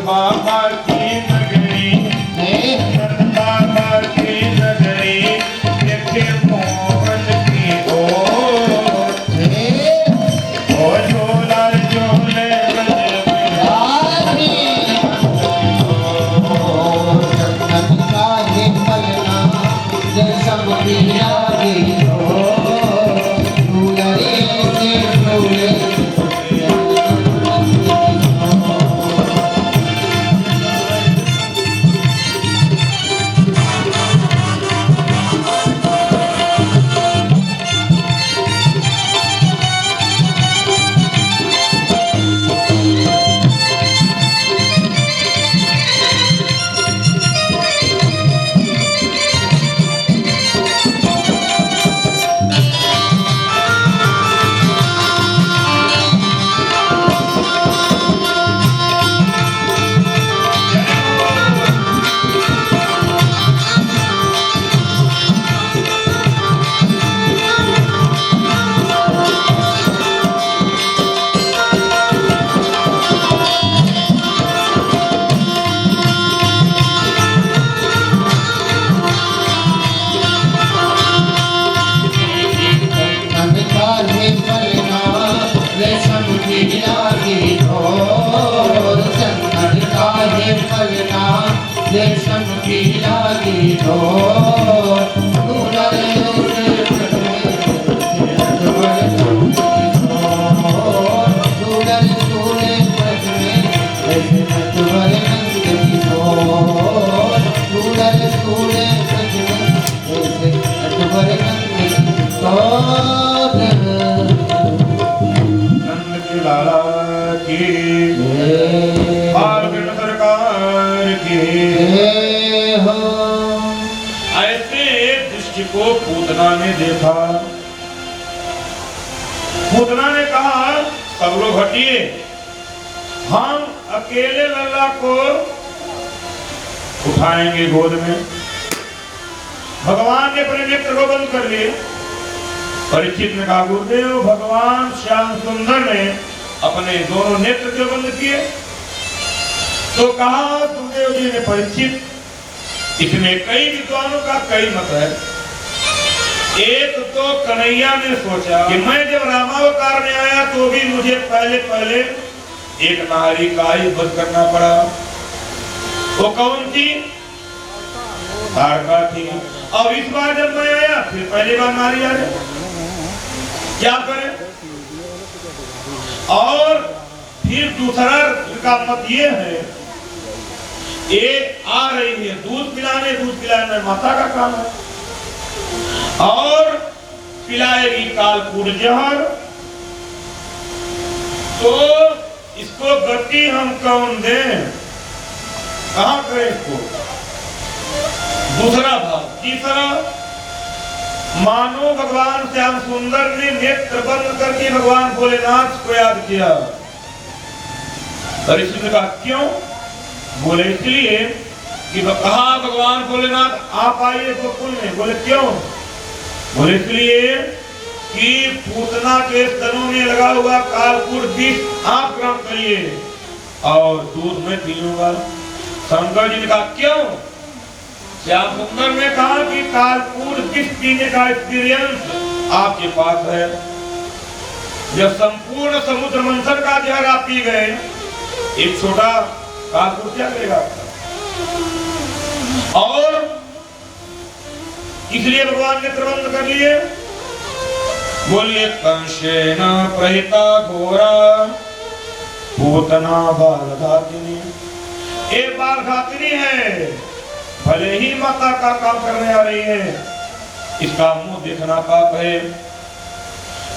बाबा की नगरी, नंद बाबा पलना रेशम की लागी डोर दुलर से पलने अकबर नंद की डोर दुलर तूने पलने अकबर नंद की डोर दुलर तूने पलने अकबर नंद की डोर नंद की लाला की बालकृष्ण सरकार की हो ऐसे दृष्टि को पूतना ने देखा। पूतना ने कहा सब लोग हटिए, हम अकेले लल्ला को उठाएंगे गोद में। भगवान ने अपने नेत्र को बंद कर लिए। परीक्षित ने कहा गुरुदेव भगवान श्याम सुंदर ने अपने दोनों नेत्र क्यों बंद किए? तो कहा सुखदेव जी ने परीक्षित इसमें कई विद्वानों का कई मत है। एक तो कन्हैया ने सोचा कि मैं जब रामावतार में आया तो भी मुझे पहले पहले एक नारी का ही वध करना पड़ा। वो कौन थी? तारका थी। अब इस बार जब मैं आया फिर पहली बार नारी आ गई, क्या करें? और फिर दूसरा का मत ये है, एक आ रही है दूध पिलाने माता का काम है और पिलाएगी कालकूट जहर, तो इसको गति हम कौन दें? कहां करें इसको? दूसरा भाव। तीसरा, मानो भगवान श्याम सुंदर ने नेत्र बंद करके भगवान भोलेनाथ को याद किया। परीक्षित ने कहा क्यों? बोले इसलिए कि कहा भगवान भोलेनाथ आप आइए गोकुल में। बोले क्यों? बोले इसलिए कि पूतना के स्तनों में लगा हुआ कालकूट विष आप ग्रहण करिए और दूध में पीऊंगा। शंकर जी ने कहा क्यों? श्याम सुंदर ने कहा कि कालकूट विष पीने का एक्सपीरियंस आपके पास है। जब संपूर्ण समुद्र मंथन का जहर आप पी गए, एक छोटा कालकूट क्या करेगा आपका? और इसलिए भगवान ने प्रबंध कर लिए। बोलिए कंशेन प्रहिता घोरा पूतना बालघातिनी। एक बालघातिनी है, भले ही माता का काम करने आ रही है, इसका मुंह देखना पाप है।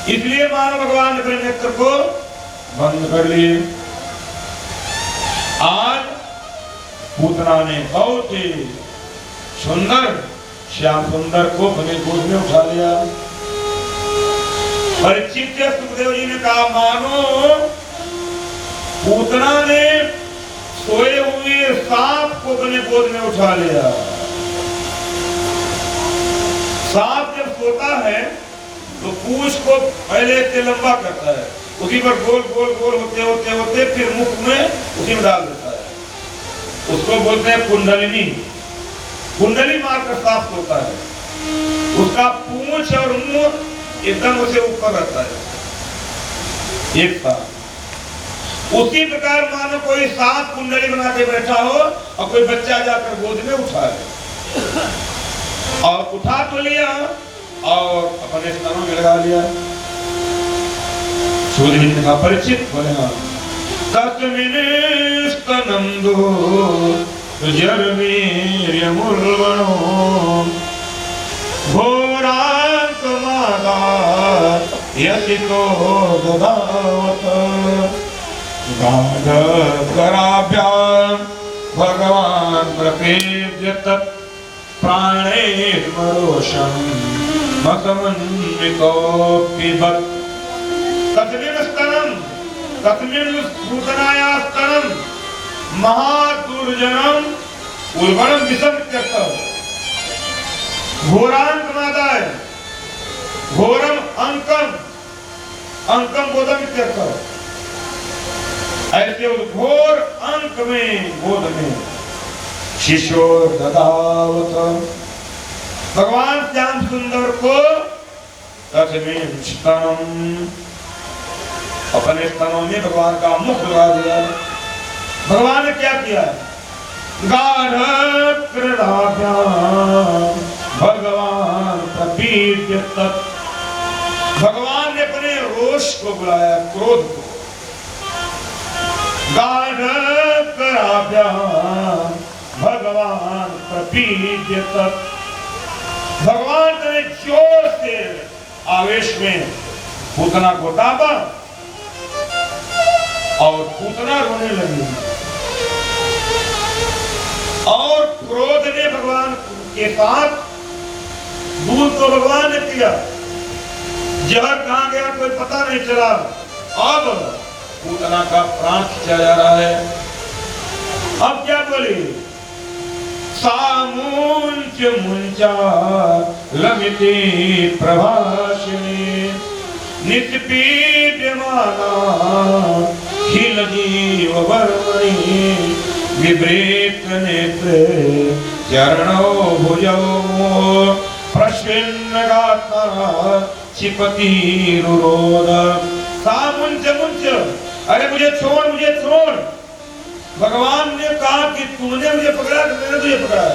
इसलिए मानो भगवान ने अपने नेत्र को बंद कर लिए। आज पूतना ने बहुत ही सुंदर श्याम सुंदर को अपने गोद में उठा लिया। परीक्षित सुखदेव जी ने कहा मानो पूतना ने सोए हुए सांप को अपने गोद में उठा लिया। सांप जब सोता है तो पूंछ को पहले से लंबा करता है, उसी पर गोल गोल गोल होते होते होते फिर मुख में उसी में डाल देता है। उसको बोलते हैं कुंडलिनी। कुंडली मारकर सांप सोता है, उसका पूंछ और मुंह एकदम उसे ऊपर रहता है एक साथ। उसी प्रकार मानो कोई सांप कुंडली बना के बैठा हो और कोई बच्चा जाकर गोद में उठा ले और उठा तो लिया और अपने स्तनों में लगा लिया। सूर्य ने कहा परीक्षित बोले हाँ तस्मिन् स्तनं दो जर्मीर्यमुर्वणो घोरान्तमादात् यतितो ददावत गाढकराभ्यां भगवान् प्रपेद्य तत् प्राणेर्मरोषं मकमन्वितो पिबत्। तस्मिन् स्तनं तस्मिन् पूतनाया स्तनं महादुर्जनम उर्वरम विषम इत्यर्थः। घोरांकमादाय घोरम अंकम अंकम बोधम इत्यर्थः। ऐसे उस घोर अंक में बोध में शिशो ददावत भगवान श्याम सुंदर को तस्मिन् स्तनम अपने स्तनों में भगवान का मुख लगा दिया। भगवान ने क्या किया? गाढ़ कृदाभ्याम भगवान प्रपीड्य तत्। भगवान ने अपने रोष को बुलाया, क्रोध को। गाढ़ कृदाभ्याम भगवान प्रपीड्य तत्। भगवान ने जोर से आवेश में पूतना को दाबा और पूतना रोने लगी। और क्रोध ने भगवान के साथ दूर तो भगवान ने किया, जहर कहां गया कोई पता नहीं चला। अब पूतना का प्राण खींचा जा रहा है। अब क्या बोले? सामुंच मुंचा लमिते प्रभाषिणी निष्पीड्यमाना खिल जीव वर्मणि विवृत नेत्रे चरणो भुजो प्रश्विन्न गाता चिपति रुरोध। सामुंच मुंच, अरे मुझे छोड़, मुझे छोड़। भगवान ने कहा कि तूने मुझे पकड़ा कि मैंने तुझे पकड़ा?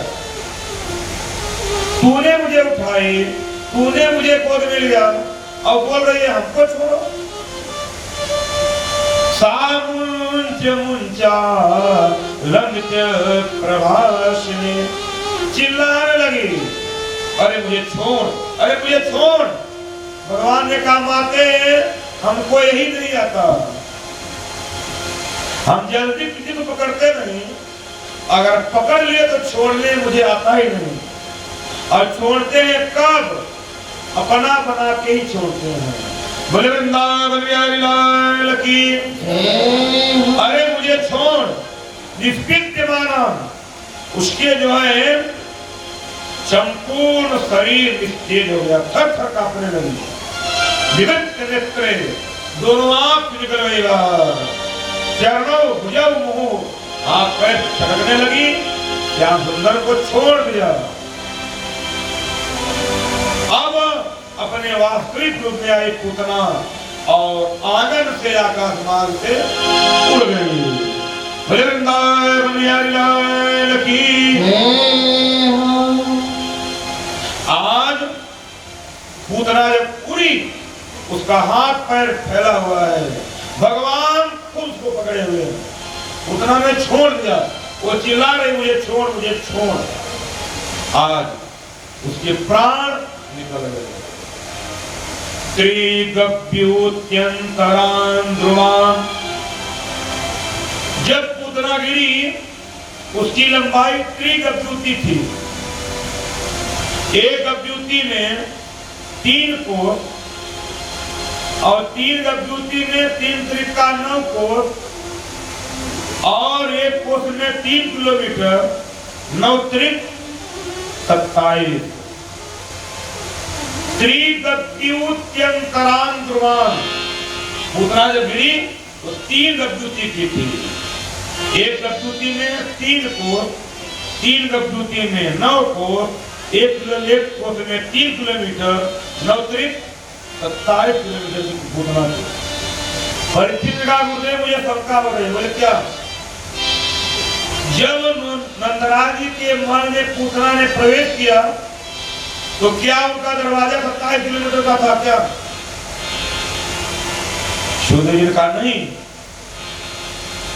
तूने मुझे उठाई, तूने मुझे गोद में लिया और बोल रही है हमको छोड़ो। सामुंच मुंचा लंघ्य प्रभाषिणी, चिल्लाने लगी, अरे मुझे छोड़, अरे मुझे छोड़। भगवान ने कहा माते हमको यही नहीं आता, हम जल्दी किसी को पकड़ते नहीं, अगर पकड़ लिए तो छोड़ने मुझे आता ही नहीं। और छोड़ते हैं कब? अपना बना के ही छोड़ते हैं। बोले वृंदावन बिहारी लाल की। अरे मुझे छोड़। निष्पित माना, उसके जो है संपूर्ण शरीर निस्तेज हो गया, थर थर कांपने लगी। विविध नेत्रे, दोनों आंख निकल गई, चरणों भुजौ मुंह, आंख पैर छटकने लगी। श्याम सुंदर को छोड़ दिया। अब अपने वास्तविक रूप में आई पूतना और आंगन से आकाश मार्ग से उड़ गई। वृंदावन बिहारी लाल की। आज पूतना जब उड़ी, उसका हाथ पैर फैला हुआ है, भगवान खुद उसको पकड़े हुए हैं। पूतना ने छोड़ दिया, वो चिल्ला रही मुझे छोड़, मुझे छोड़। आज उसके प्राण निकल गए। त्रिगभ्युत्यंतरान् ध्रुवान्, जब पूतना गिरी उसकी लंबाई त्रिगभ्युति थी। एक गभ्युति में 3 कोस और 3 गभ्युति में 3 त्रिका 9 कोस और एक कोस में 3 किलोमीटर, 9 त्रिक 27। त्रिगभ्युत्यंतरान् ध्रुवान्, पूतना जब गिरी तो 3 गभ्युति की थी। एक गभ्युति में 3 कोस, 3 गभ्युति में 9 कोस, एक कोस में 3 किलोमीटर, 9 त्रिक 27 किलोमीटर की पूतना थी। परीक्षित ने कहा गुरुदेव मुझे शंका हो रही है। बोले क्या? जब नंदराज जी के महल में पूतना ने प्रवेश किया तो क्या उनका दरवाजा 27 किलोमीटर का था क्या? सुखदेव जी ने कहा नहीं।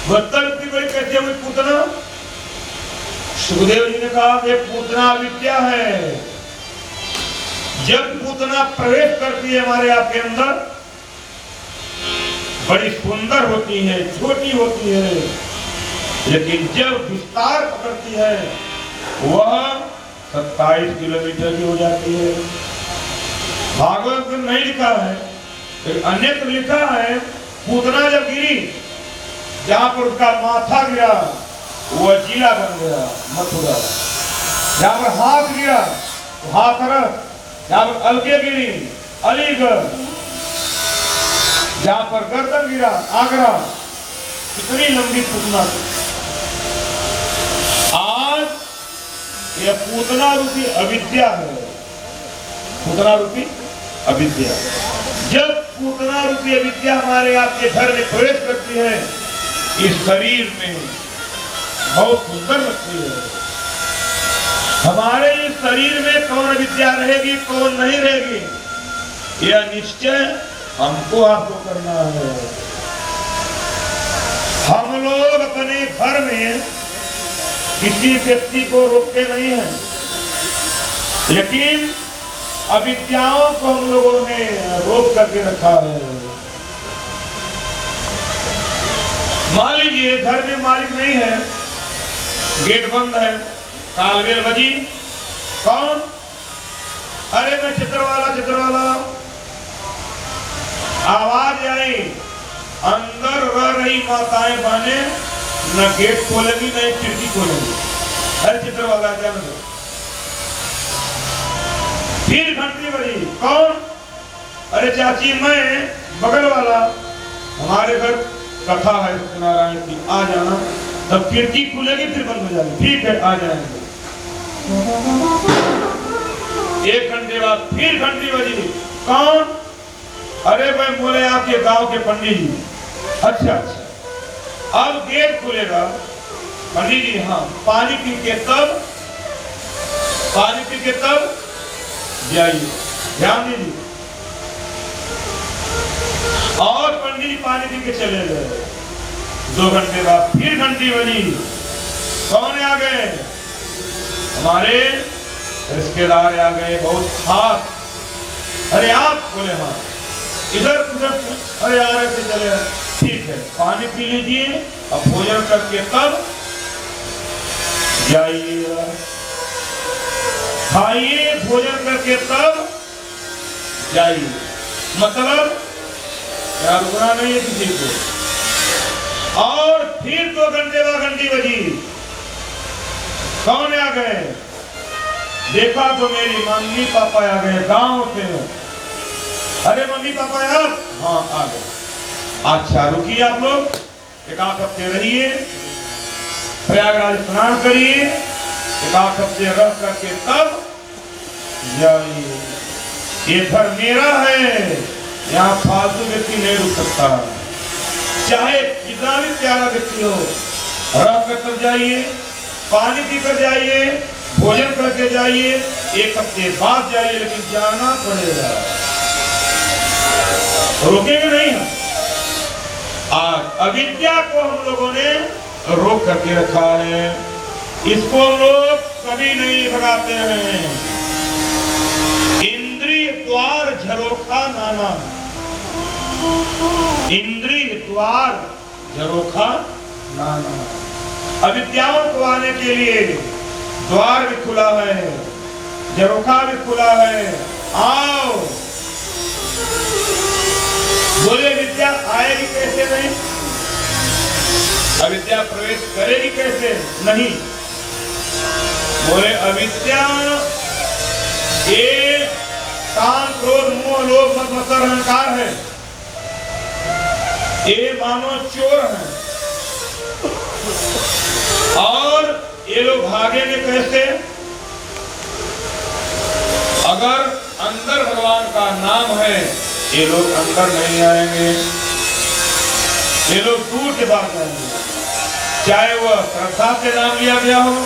72 की बड़ी कैसे हुई पूतना? सुखदेव जी ने कहा ये पूतना विद्या है। जब पूतना प्रवेश करती है हमारे आपके अंदर, बड़ी सुंदर होती है, छोटी होती है, लेकिन जब विस्तार पकड़ती है वह 27 किलोमीटर की हो जाती है। भागवत में नहीं लिखा है, अन्यत्र लिखा है पूतना जब गिरी, जहां पर उसका माथा गिरा वह जिला बन गया मथुरा। जहां पर हाथ गिरा तो हाथरस, जहां पर अलके गिरी अलीगढ़, जहां पर गर्दन गिरा आगरा। इतनी लंबी पूतना थी। आज यह पूतना रूपी अविद्या है। पूतना रूपी अविद्या, जब पूतना रूपी अविद्या हमारे आपके घर में प्रवेश करती है, इस शरीर में बहुत सुंदर लगती है। हमारे इस शरीर में कौन विद्या रहेगी कौन नहीं रहेगी, यह निश्चय हमको आपको करना है। हम लोग अपने घर में किसी व्यक्ति को रोकते नहीं हैं, लेकिन अविद्याओं को हम लोगों ने रोक करके रखा है। मान लीजिए घर में मालिक नहीं है, गेट बंद है, तालबेल बजी, कौन? अरे मैं चित्रवाला आवाज आई, अंदर रह रही माताएं बहने न गेट खोलेगी न खिड़की खोलेगी। अरे चित्रवाला क्या मतलब? फिर घंटी बजी, कौन? अरे चाची मैं बगल वाला, हमारे घर कथा है सत्यनारायण की, आ जाना। तब खिड़की खुलेगी फिर बंद हो जाएगी, ठीक है आ जाएंगे। 1 घंटे बाद फिर घंटी बजी, कौन? अरे भाई बोले आपके गांव के पंडित जी। अच्छा, अब गेट खुलेगा, पंडित जी हाँ पानी पी के तब जाइए, ध्यान दीजिए। और पंडित जी पानी पी के चले गए। 2 घंटे बाद फिर घंटी बजी, कौन आ गए? हमारे रिश्तेदार आ गए, बहुत खास। अरे आप बोले हाँ, इधर अरे आ रहे थे, चले ठीक है, पानी पी लीजिए, अब भोजन करके तब जाइए, खाइए, भोजन करके तब जाइए। मतलब क्या रुकना नहीं है किसी को। और फिर 2 घंटे बाद घंटी बजी, कौन आ गए? देखा तो मेरी मम्मी पापा आ गए गांव से। अरे मम्मी पापा यार, हाँ आ गए। अच्छा रुकिए आप लोग, 1 आध हफ्ते रहिए, प्रयागराज स्नान करिए, 1 आध हफ्ते रह करके तब जाइए। ये घर मेरा है, यहाँ फालतू व्यक्ति नहीं रुक सकता, चाहे कितना भी प्यारा व्यक्ति हो। रह कर तब जाइए, पानी पी कर जाइए, भोजन करके जाइए, 1 हफ्ते बाद जाइए, लेकिन जाना पड़ेगा, रोकेंगे नहीं हम। आज अविद्या को हम लोगों ने रोक करके रखा है, इसको लोग कभी नहीं भगाते हैं। इंद्रिय द्वार झरोखा नाना, इंद्रिय द्वार झरोखा नाना। अविद्याओं को आने के लिए द्वार भी खुला है, झरोखा भी खुला है, आओ। बोले विद्या आएगी कैसे नहीं, अविद्या प्रवेश करेगी कैसे नहीं। बोले अविद्या ये काम क्रोध मोह लोभ मद मत्सर अहंकार है, ये मानो चोर है। और ये लोग भागेंगे कैसे? अगर अंदर भगवान का नाम है, ये लोग अंदर नहीं आएंगे, ये लोग दूर के बाद आएंगे। चाहे वह श्रद्धा से नाम लिया गया हो,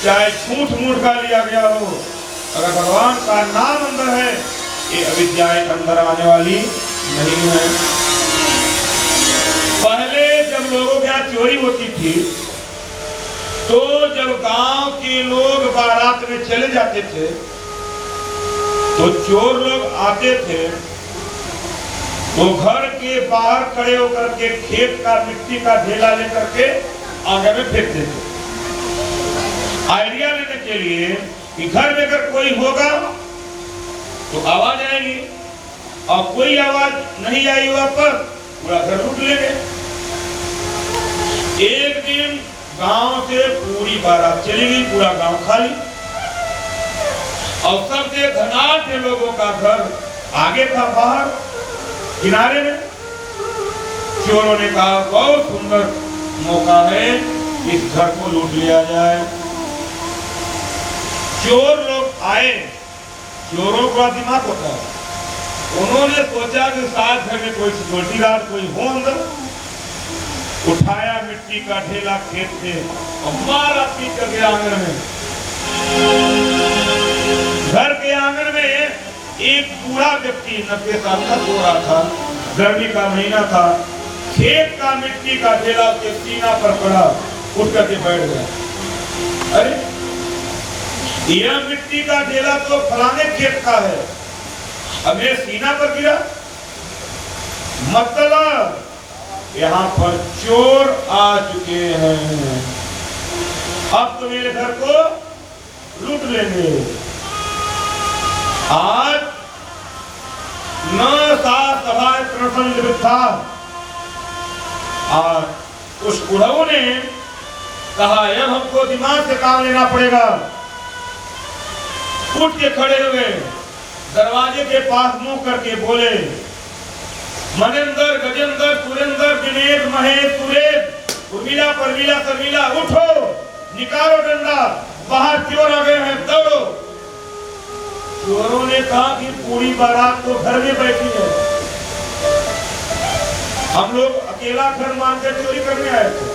चाहे झूठ मूठ का लिया गया हो, अगर भगवान का नाम अंदर है, ये अविद्याएं अंदर आने वाली नहीं है। पहले जब लोगों के यहाँ चोरी होती थी, तो जब गांव के लोग बारात में चले जाते थे, तो चोर लोग आते थे, तो घर के बाहर खड़े होकर के खेत का मिट्टी का ढेला लेकर के आगे में फेंकते थे, आइडिया लेने के लिए कि घर में अगर कोई होगा तो आवाज आएगी, और कोई आवाज नहीं आई वहां पर पूरा घर लूट लेंगे। एक दिन गांव से पूरी बारात चली गई, पूरा गांव खाली, और सबसे धनाढ्य लोगों का घर आगे था, बाहर किनारे में। चोरों ने कहा बहुत सुंदर मौका है, इस घर को लूट लिया जाए। चोर लोग आए, चोरों का दिमाग होता है, उन्होंने सोचा कि साथ घर में कोई सिक्योरिटी गार्ड कोई हो अंदर, उठाया मिट्टी का ढेला खेत से और मारा पीट करके आंगन में। घर के आंगन में एक बूढ़ा व्यक्ति 90 साल का सो रहा था। गर्मी का महीना था। खेत का मिट्टी का ढेला उसके सीना पर पड़ा, उठ करके बैठ गया। अरे यह मिट्टी का ढेला तो फलाने खेत का है, अब मेरे सीना पर गिरा। मतलब यहाँ पर चोर आ चुके हैं, अब तो मेरे घर को लूट लेंगे। आज न सभा प्रसन्न था। आज उस बुढ़ऊ ने कहा अब हमको दिमाग से काम लेना पड़ेगा। उठ के खड़े हुए दरवाजे के पास मुंह करके बोले, मनेंद्र, गजेंद्र, सुरेंद्र, दिनेश, महेश, सुरेश, उर्मिला, परमिला, शर्मिला, उठो, निकालो डंडा, बाहर चोर आ गए हैं, दौड़ो। चोरों ने कहा कि पूरी बारात तो घर में बैठी है, हम लोग अकेला घर मानकर चोरी करने आए थे।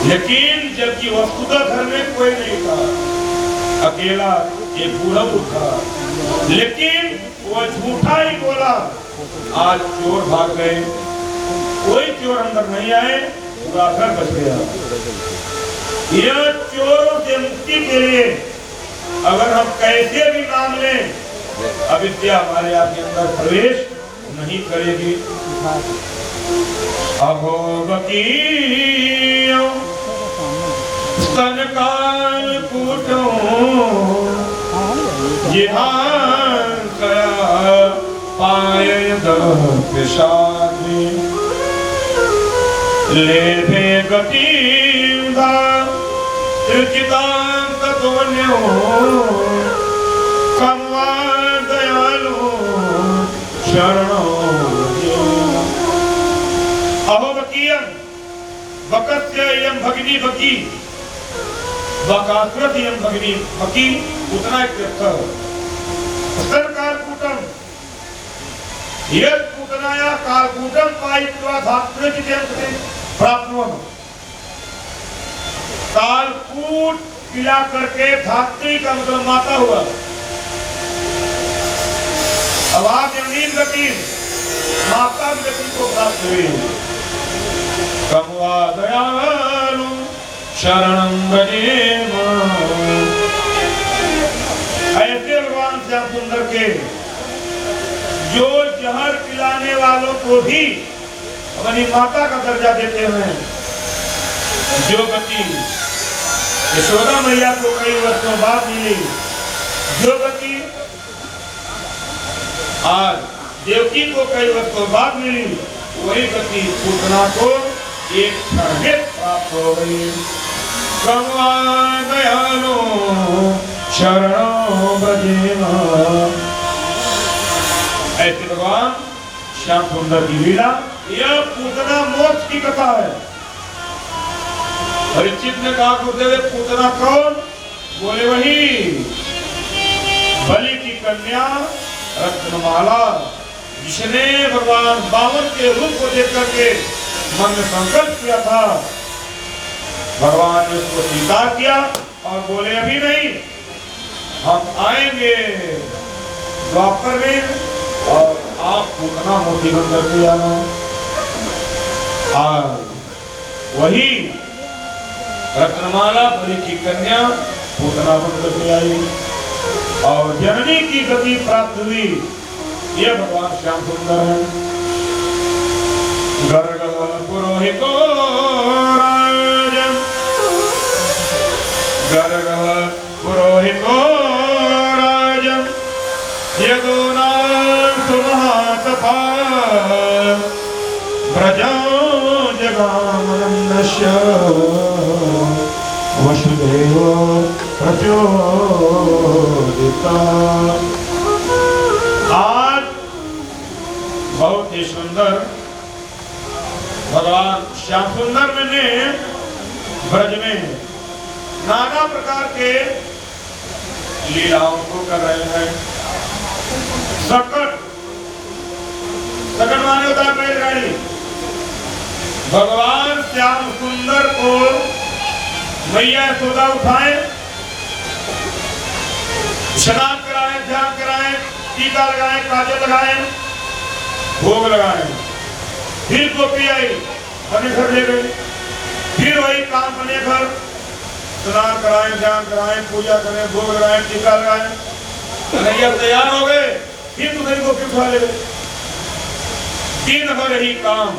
लेकिन जबकि वस्तुतः घर में कोई नहीं था, अकेला एक बूढ़ा था। लेकिन वो झूठा ही बोला। आज चोर भाग गए, कोई चोर अंदर नहीं आए, पूरा घर बच गया। यह चोरों से मुक्ति के लिए अगर हम कैसे भी नाम लें, अविद्या हमारे आपके अंदर प्रवेश नहीं करेगी। अहो बकीयो स्तन काल कूटो पाय पिशाची लेभे गति कमवा दयालु शरणो। अहो बकीयम बकस्य यम भगिनी बकी बकासुरत यम भगिनी बकी उतना कालकूटम यद पूतनाया कालकूटम पायित्वा धात्रिकं प्राप्नुवन्। कालकूट पिला करके धात्री का मतलब माता हुआ। अब आप यमीन गति माता गति को प्राप्त हुई। कमवा दयालु शरणं भजेम। ऐसे भगवान श्याम सुंदर के जो जहर पिलाने वालों को भी अपनी माता का दर्जा देते हैं। जो गति यशोदा मैया को कई वर्षों बाद मिली, जो गति आज देवकी को कई वर्षों बाद मिली, वही गति पूतना को एक क्षण में प्राप्त हो गई। कमवा दयालो शरणो भजेमा। ऐसे भगवान श्याम सुंदर की लीला, यह पूतना मोक्ष की कथा है। परीक्षित ने कहा गुरुदेव पूतना कौन? बोले वही बलि की कन्या रत्नमाला, जिसने भगवान बामन के रूप को देख करके मन में संकल्प किया था। भगवान ने उसको स्वीकार किया और बोले अभी नहीं, हम आएंगे द्वापर में और आप पूतना मोती बन करके आना। वही रत्नमाला बलि की कन्या पूतना बन करके आई और जननी की गति प्राप्त हुई। ये भगवान श्याम सुंदर है। गर्ग पुरोहितो राजन, गर्ग पुरोहितो राजन, यदुनाथ महातपा प्रजा जगामनन्दस्य वसुदेव प्रचोदिता। आज बहुत ही सुंदर भगवान श्याम सुंदर ने ब्रज में नाना प्रकार के लीलाओं को कर रहे हैं। सकट, सकट माने होता है बैलगाड़ी। भगवान श्याम सुंदर को मैया यशोदा उठाए, स्नान कराए, ध्यान कराए, टीका लगाए, काजल लगाए, भोग लगाए। फिर गोपी आई, अपने घर ले गई। फिर वही काम बने घर, स्नान कराए, ध्यान कराए, पूजा करें, भोग लगाए, टीका लगाए। कन्हैया तैयार हो गए, फिर दूसरी गोपी उठा ले गए। दिन भर ही काम।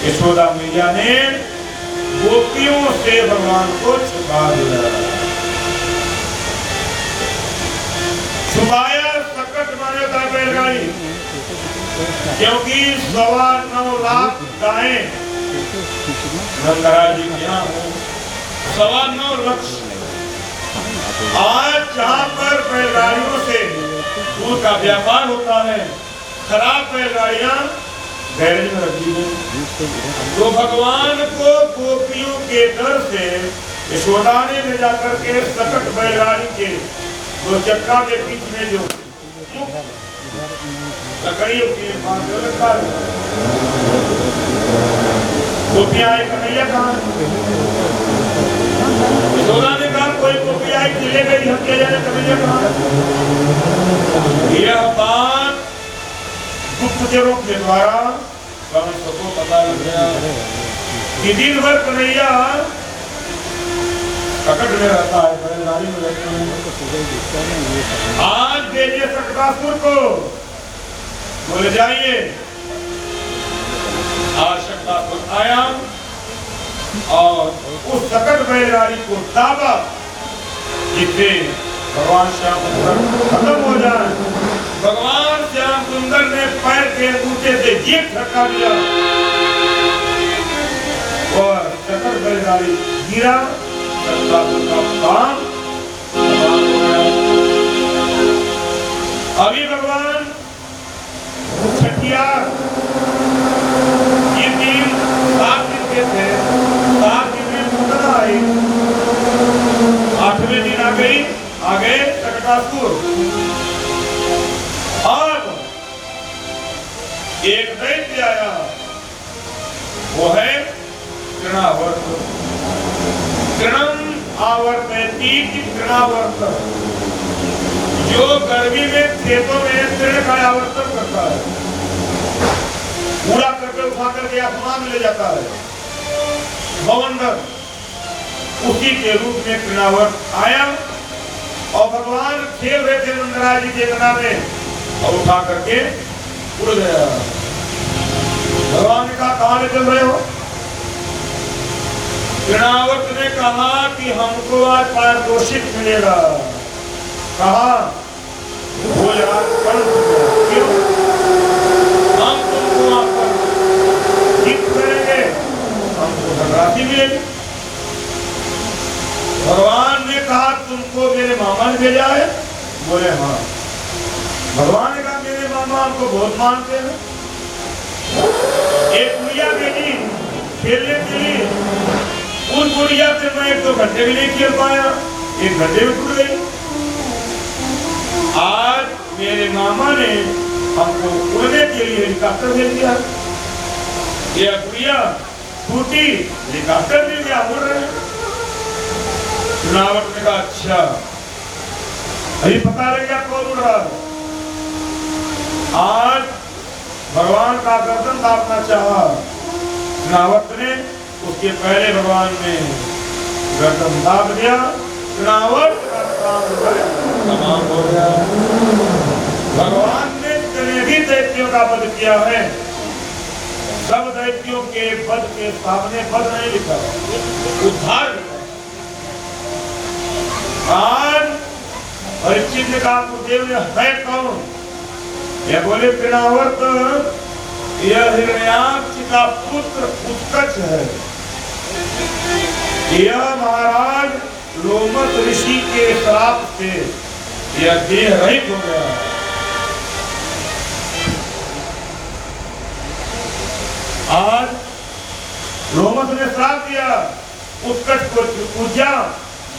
यशोदा मैया ने गोपियों से भगवान को छुपा दिया। छुपाया सकट माने था बैलगाड़ी, क्योंकि 9.25 लाख गायें नंदराज जी के यहाँ 9.25 लाख। आज जहाँ पर बैलगाड़ियों से दूध का व्यापार होता है, खराब बैलगाड़ियां गैरेज में रखी गई। तो भगवान को गोपियों के डर से यशोदा ने ले जाकर के सकट बैलगाड़ी के दो चक्का के बीच में जो लकड़ी होती है गोपियां आई, कन्हैया कहाँ? यशोदा ने कहा कोई गोपी आई चले गई, हम ले जाने, कन्हैया कहाँ? यह बात गुप्तचरों के द्वारा सबको पता लग गया कि दिन भर कन्हैया सकट में रहता है, बैलगाड़ी में रहते हैं। आज भेजिए सकटासुर को, बोले जाइए। आज सकटासुर आया और उस सकट बैलगाड़ी को दाबा जिससे भगवान श्याम सुंदर खत्म हो जाए। भगवान श्याम सुंदर ने पैर के अंगूठे से एक धक्का दिया और सकट बैलगाड़ी गिरा। अभी भगवान छठिया ये दिन 7 दिन के थे, 7 दिन में मुद्रा आई, 8वें दिन आ गए सकटासुर। अब एक दैत्य आया, वो है तृणावर्त। तृणम आवर्तयति तृणावर्त, जो गर्मी में खेतों में तृण का आवर्तन करता है, पूरा करके उठा करके आसमान में ले जाता है, बवंडर, उसी के रूप में तृणावर्त आया और भगवान खेल रहे थे नंदराज जी के गना में और उठा करके उड़ गया। भगवान ने कहा कहाँ ले चल रहे हो? तृणावर्त ने कहा कि हमको आज पारितोषिक मिलेगा। कहा भोजराज पर क्यों? हम तुमको वहां पर जीत करेंगे, हमको धनराशि मिलेगी। भगवान ने कहा तुमको मेरे मामा ने भेजा है? बोले हाँ। भगवान ने कहा मेरे मामा हमको बहुत मानते हैं। एक गुड़िया भेजी खेलने के लिए, उस गुड़िया से मैं 1-2 घंटे भी नहीं खेल पाया, 1 घंटे में टूट गई। आज मेरे मामा ने हमको उड़ने के लिए हेलीकॉप्टर भेज दिया। यह गुड़िया टूटी, हेलीकॉप्टर मिल गया, उड़ रहे हैं। तृणावर्त ने कहा अच्छा, अभी पता लग गया कौन उड़ रहा है। आज भगवान का गर्दन दाबना चाहा तृणावर्त ने, उसके पहले भगवान ने गर्दन दाब दिया। तृणावर्त का काम तमाम हो गया। भगवान ने जितने भी दैत्यों का वध किया है, सब दैत्यों के वध के सामने वध नहीं लिखा, उद्धार लिखा। आज परीक्षित ने कहा गुरुदेव है कौन? यह बोले तृणावर्त, यह हिरण्याक्ष का पुत्र उत्कच है। यह महाराज लोमस ऋषि के श्राप से यह देह रहित हो गया। आज लोमस ने श्राप दिया उत्कच को, पूजा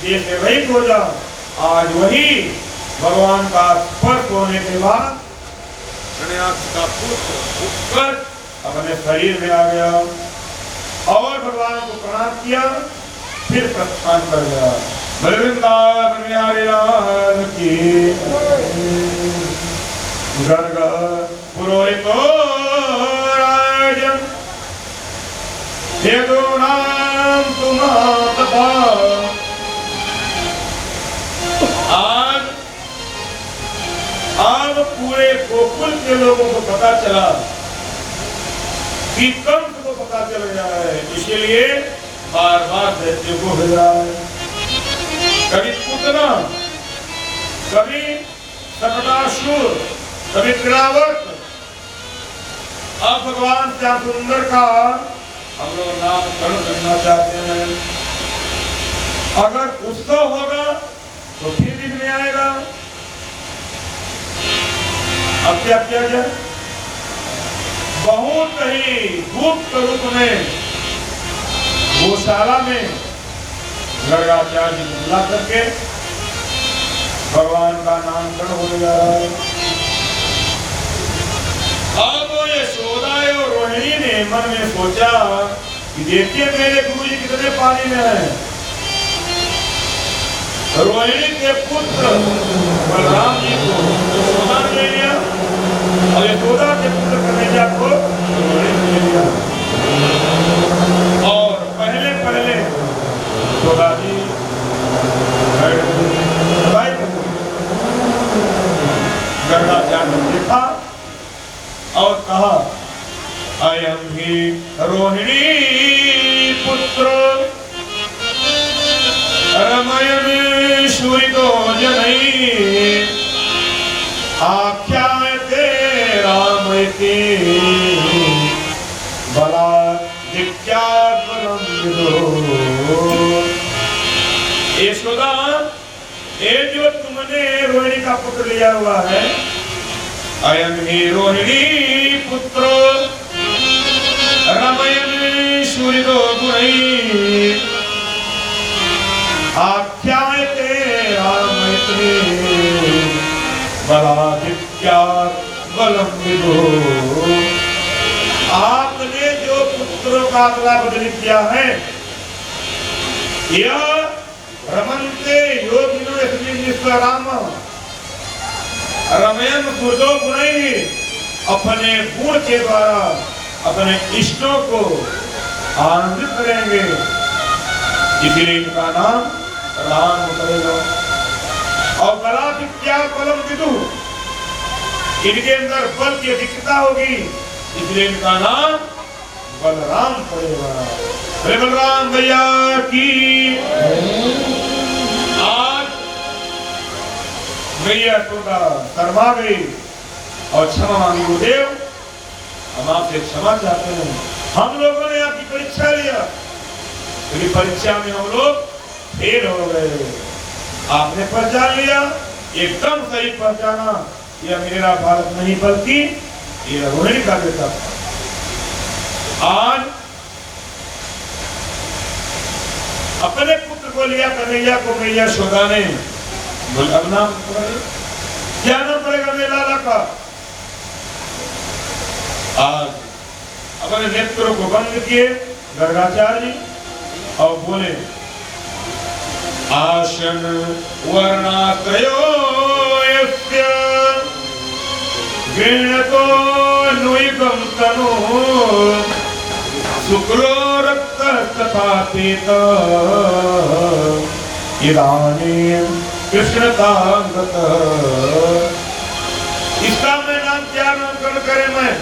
देह से रहित हो जा। आज वही भगवान का स्पर्श होने के बाद हिरण्याक्ष का पुत्र उत्कच अपने शरीर में आ गया और भगवान को प्रणाम किया, फिर प्रस्थान कर गया। वृंदावन बिहारी लाल की गर्ग पुरोहितो राजन यदो नाम तुम्हारा आज पूरे गोकुल के लोगों को पता चला कि कंस को पता चल गया है, इसीलिए बार बार दैत्य को भेजा है। कभी पूतना, कभी सकटासुर, कभी गिरावट। अब भगवान श्याम सुंदर का हम लोग नामकरण करना चाहते हैं। अगर उत्सव होगा तो फिर दिखने आएगा। अब क्या किया जाए? बहुत ही गुप्त रूप में गौशाला में गर्गाचार्य जी बुला करके भगवान का नामकरण हो जा रहा है। अब यशोदा और रोहिणी ने मन में सोचा कि देखिए मेरे गुरु जी कितने पानी में हैं। रोहिणी के पुत्र बलराम जी को यशोदा ने ले लिया और यशोदा के पुत्र कन्हैया को रोहिणी ने ले लिया। और पहले यशोदा जी गर्गाचार्य ने देखा और कहा अयम ही रोहिणी पुत्र रमयन शूरितो जनई आख्यायते रामयते बला दिक्यात्मनं विदो। यशोदा, ये जो तुमने रोहिणी का पुत्र लिया हुआ है, अयम ही रोहिणी पुत्र रमयन शूरितो गुणै आख्यायते रामयते बलादित्या बलम विदो। आपने जो पुत्रों का अदला बदली किया है, यह रमन्ते योगिनो यस्मिन् राम रमयन गुणो गुणैः, अपने गुण के द्वारा अपने इष्टों को आनंदित करेंगे, इसलिए इनका नाम राम करेगा। और बलादित्या बलम विदु, इनके अंदर बल की अधिकता होगी, इसलिए इनका नाम बलराम पड़ेगा। अरे बलराम भैया की आज भैया टोटा शर्मा गई और क्षमा मांगी। गुरुदेव, हम आपसे क्षमा चाहते हैं, हम लोगों ने आपकी परीक्षा लिया, क्योंकि परीक्षा में हम लोग फेल हो गए। आपने पहचान लिया, एकदम सही पहचाना, यह मेरा भारत नहीं बल्कि यह रोहिणी का बेटा। आज अपने पुत्र को लिया कन्हैया को मैया यशोदा ने बोल, अब नाम क्या नाम पड़ेगा मेरे लाला का? आज अपने नेत्रों को बंद किए गर्गाचार्य जी और बोले आशन वर्णात्रयो यस्य गृह्णतो नुयुगं तनु शुक्लो रक्तः तथा पीतः इदानीं कृष्णतांगतः। इसका मैं नाम क्या नामकरण करें? मैं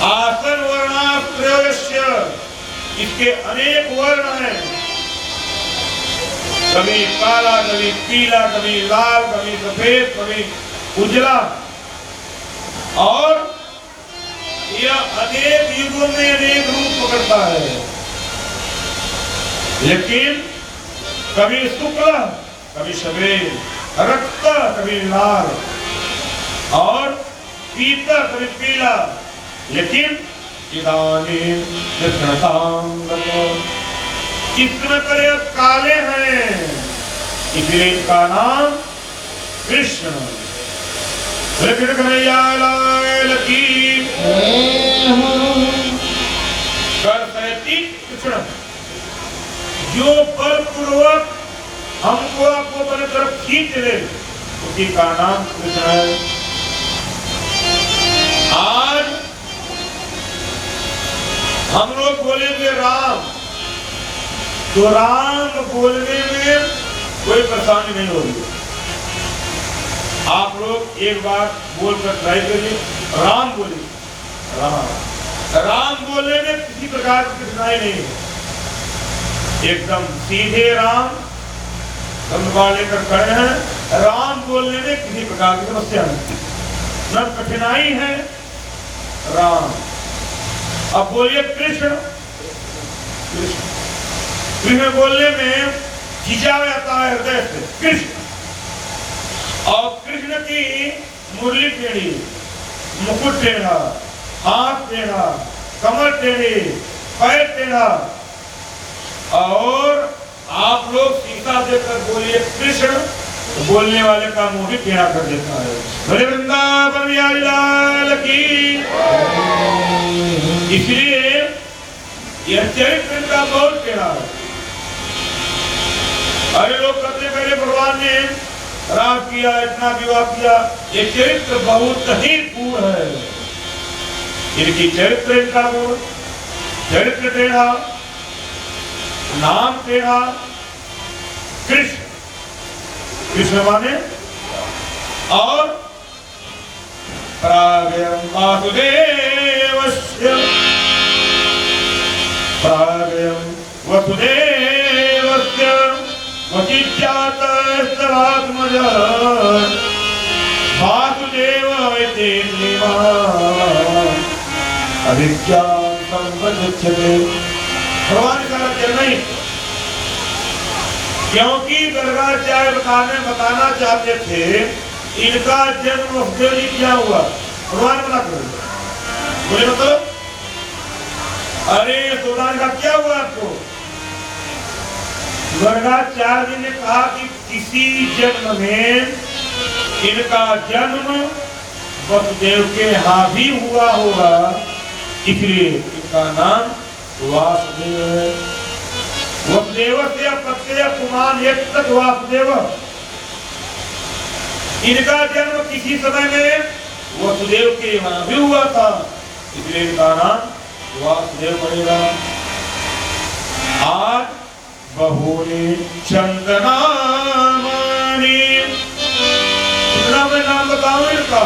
आसन वर्णात्रयो यस्य, इसके अनेक वर्ण हैं, कभी काला, कभी पीला, कभी लाल, कभी सफेद, कभी उजला, और यह अनेक युगों में अनेक रूप पकड़ता है। लेकिन कभी शुक्ल, कभी सफेद, रक्त, कभी लाल, और पीता, कभी पीला, लेकिन इदानीं कृष्णतांगतः, कितने तरह काले हैं, इसलिए इनका नाम कृष्ण। कृष्ण कन्हैया लाल की हे हो कर सहती कृष्ण, जो बलपूर्वक हमको आपको अपने तरफ खींच ले उसी का नाम कृष्ण है। आज हम लोग बोलेंगे राम, तो राम बोलने में कोई परेशानी नहीं होगी। आप लोग एक बार बोलकर ट्राई करिए, राम बोलिए, राम बोलने में किसी प्रकार की कठिनाई नहीं है। एकदम सीधे राम धनुर्बाण लेकर खड़े हैं, राम बोलने में किसी प्रकार की समस्या नहीं, न कठिनाई है। राम, अब बोलिए कृष्ण। कृष्ण कृष्ण बोलने में खिंचा जाता है हृदय से, कृष्ण। और कृष्ण की मुरली टेढ़ी, मुकुट टेढ़ा, हाथ टेढ़ा, कमर टेढ़ी, पैर टेढ़ा, और आप लोग सीता देकर बोलिए कृष्ण, तो बोलने वाले का मुंह भी टेढ़ा कर देता है। बोले वृंदावन बिहारी लाल की। इसलिए यह चरित्र का बहुत टेढ़ा है। अरे लोग कहते पहले भगवान ने राम किया, इतना विवाह किया, ये चरित्र बहुत ही पूर्ण है। इनकी चरित्र, इनका गुण, चरित्र टेढ़ा, नाम टेढ़ा, कृष्ण, कृष्ण माने, और प्रागयं वासुदेवस्य, प्रागयं वसुदेवस्य वचिज्जातस्तवात्मजः वासुदेव इति श्रीमान् अभिज्ञां संवदच्छते। भगवान का जन्म नहीं, क्योंकि गर्गाचार्य बताना चाहते थे इनका जन्म वसुदेव जी क्या हुआ, भगवान मना कर बोले मतलब, अरे सोदान का क्या हुआ आपको? गर्गाचार्य ने कहा कि किसी जन्म में इनका जन्म वसुदेव के यहाँ भी हुआ होगा, इसलिए इनका नाम वासुदेव है। वसुदेव से प्रत्यय पुमान एक तक वासुदेव, इनका जन्म किसी समय में वसुदेव के यहाँ भी हुआ था, इसलिए इनका नाम वासुदेव पड़ेगा। आज बहुनी चंदनामानी, कितना मैं नाम बताऊं इनका,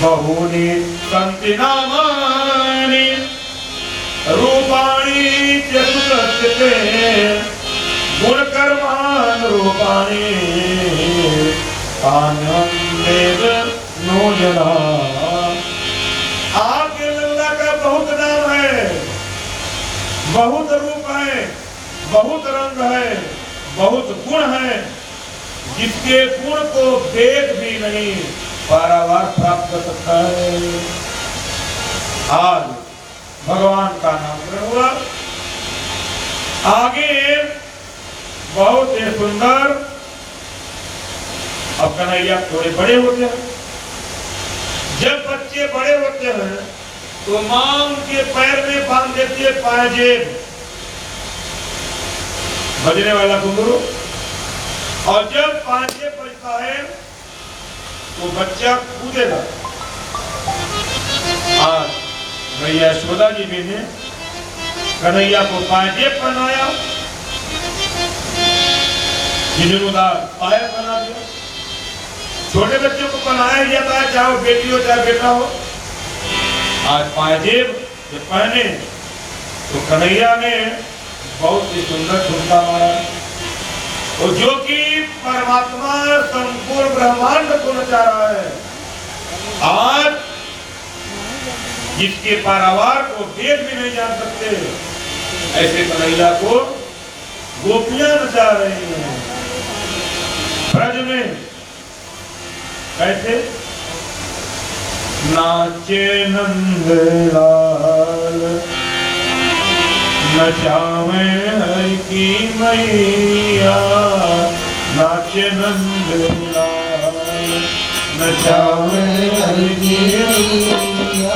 बहुनी संतिनामानी रूपाणी चतुरस्ते गुणकर्मान रूपाणी कान्यं वेद नो जना। आपके लल्ला का बहुत नाम है, बहुत रूप है, बहुत रंग है, बहुत गुण है, जिसके गुण को वेद भी नहीं पारावार प्राप्त कर सकता है। आज भगवान का नाम हुआ। आगे बहुत ही सुंदर, अब कन्हैया थोड़े बड़े होते हैं। जब बच्चे बड़े होते हैं तो मां उनके पैर में बांध देती है पायजेब, बजने वाला घुंघरू, और जब पायजेब बजता है तो बच्चा कूदेगा। आज भैया यशोदा जी भी ने कन्हैया को पायजेब पहनाया, जिन्होंने पायल बना दिया। छोटे बच्चों को पहनाया जाता है, चाहे वो बेटी हो चाहे बेटा हो। आज पायजेब जब पहने तो कन्हैया ने बहुत ही सुंदर ठुमका मारा, और जो कि परमात्मा संपूर्ण ब्रह्मांड को नचा रहा है। आज जिसके पारावार को वेद भी नहीं जान सकते, ऐसे कन्हैया को गोपियां नचा रही हैं ब्रज में। कैसे नाचे नंदलाल नचावे हरि की मैया, नाचे नंदलाल नचावे हरि की मैया।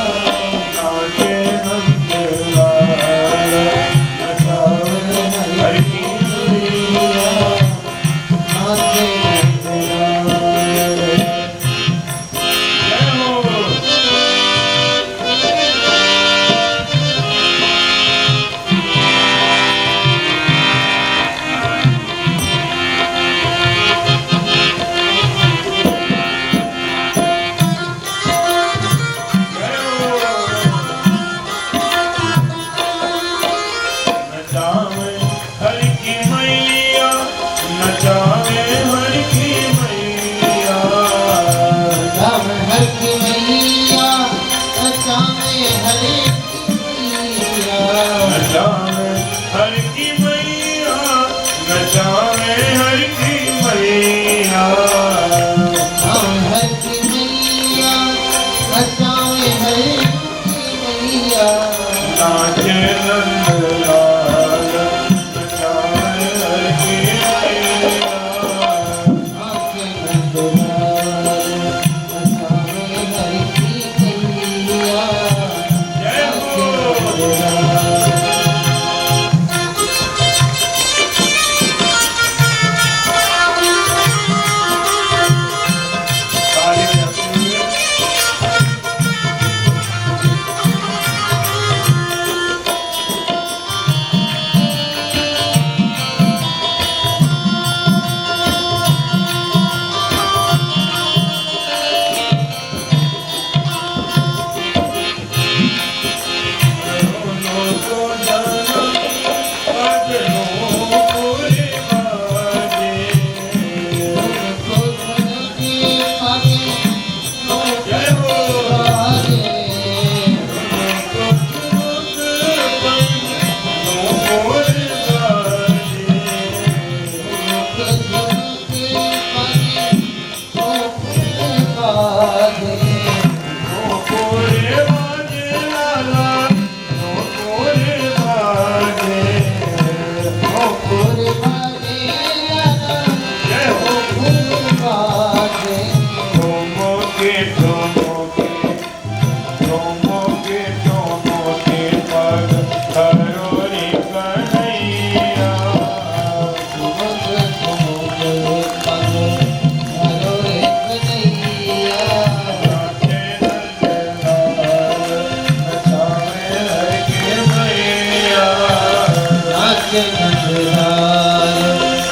जगतदार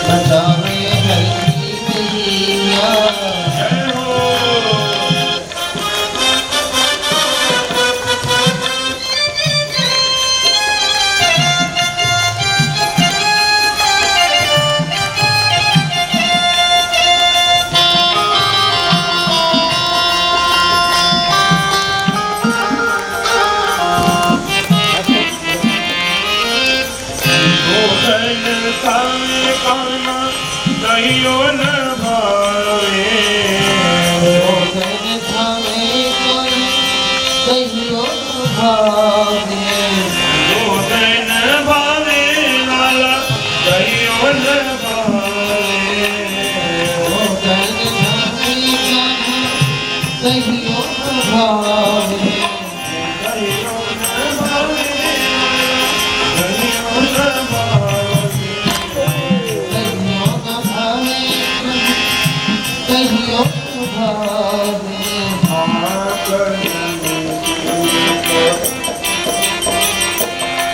बचावे धरती मैया जय हो कामे काना कहियो न भावे गोधन थामे कोई कहियो भावे गोधन भावे वाला कहियो न भावे गोधन थामे कोई कहियो भावे कहियो न भावे कहियो न भावे कहियो भावे हाँ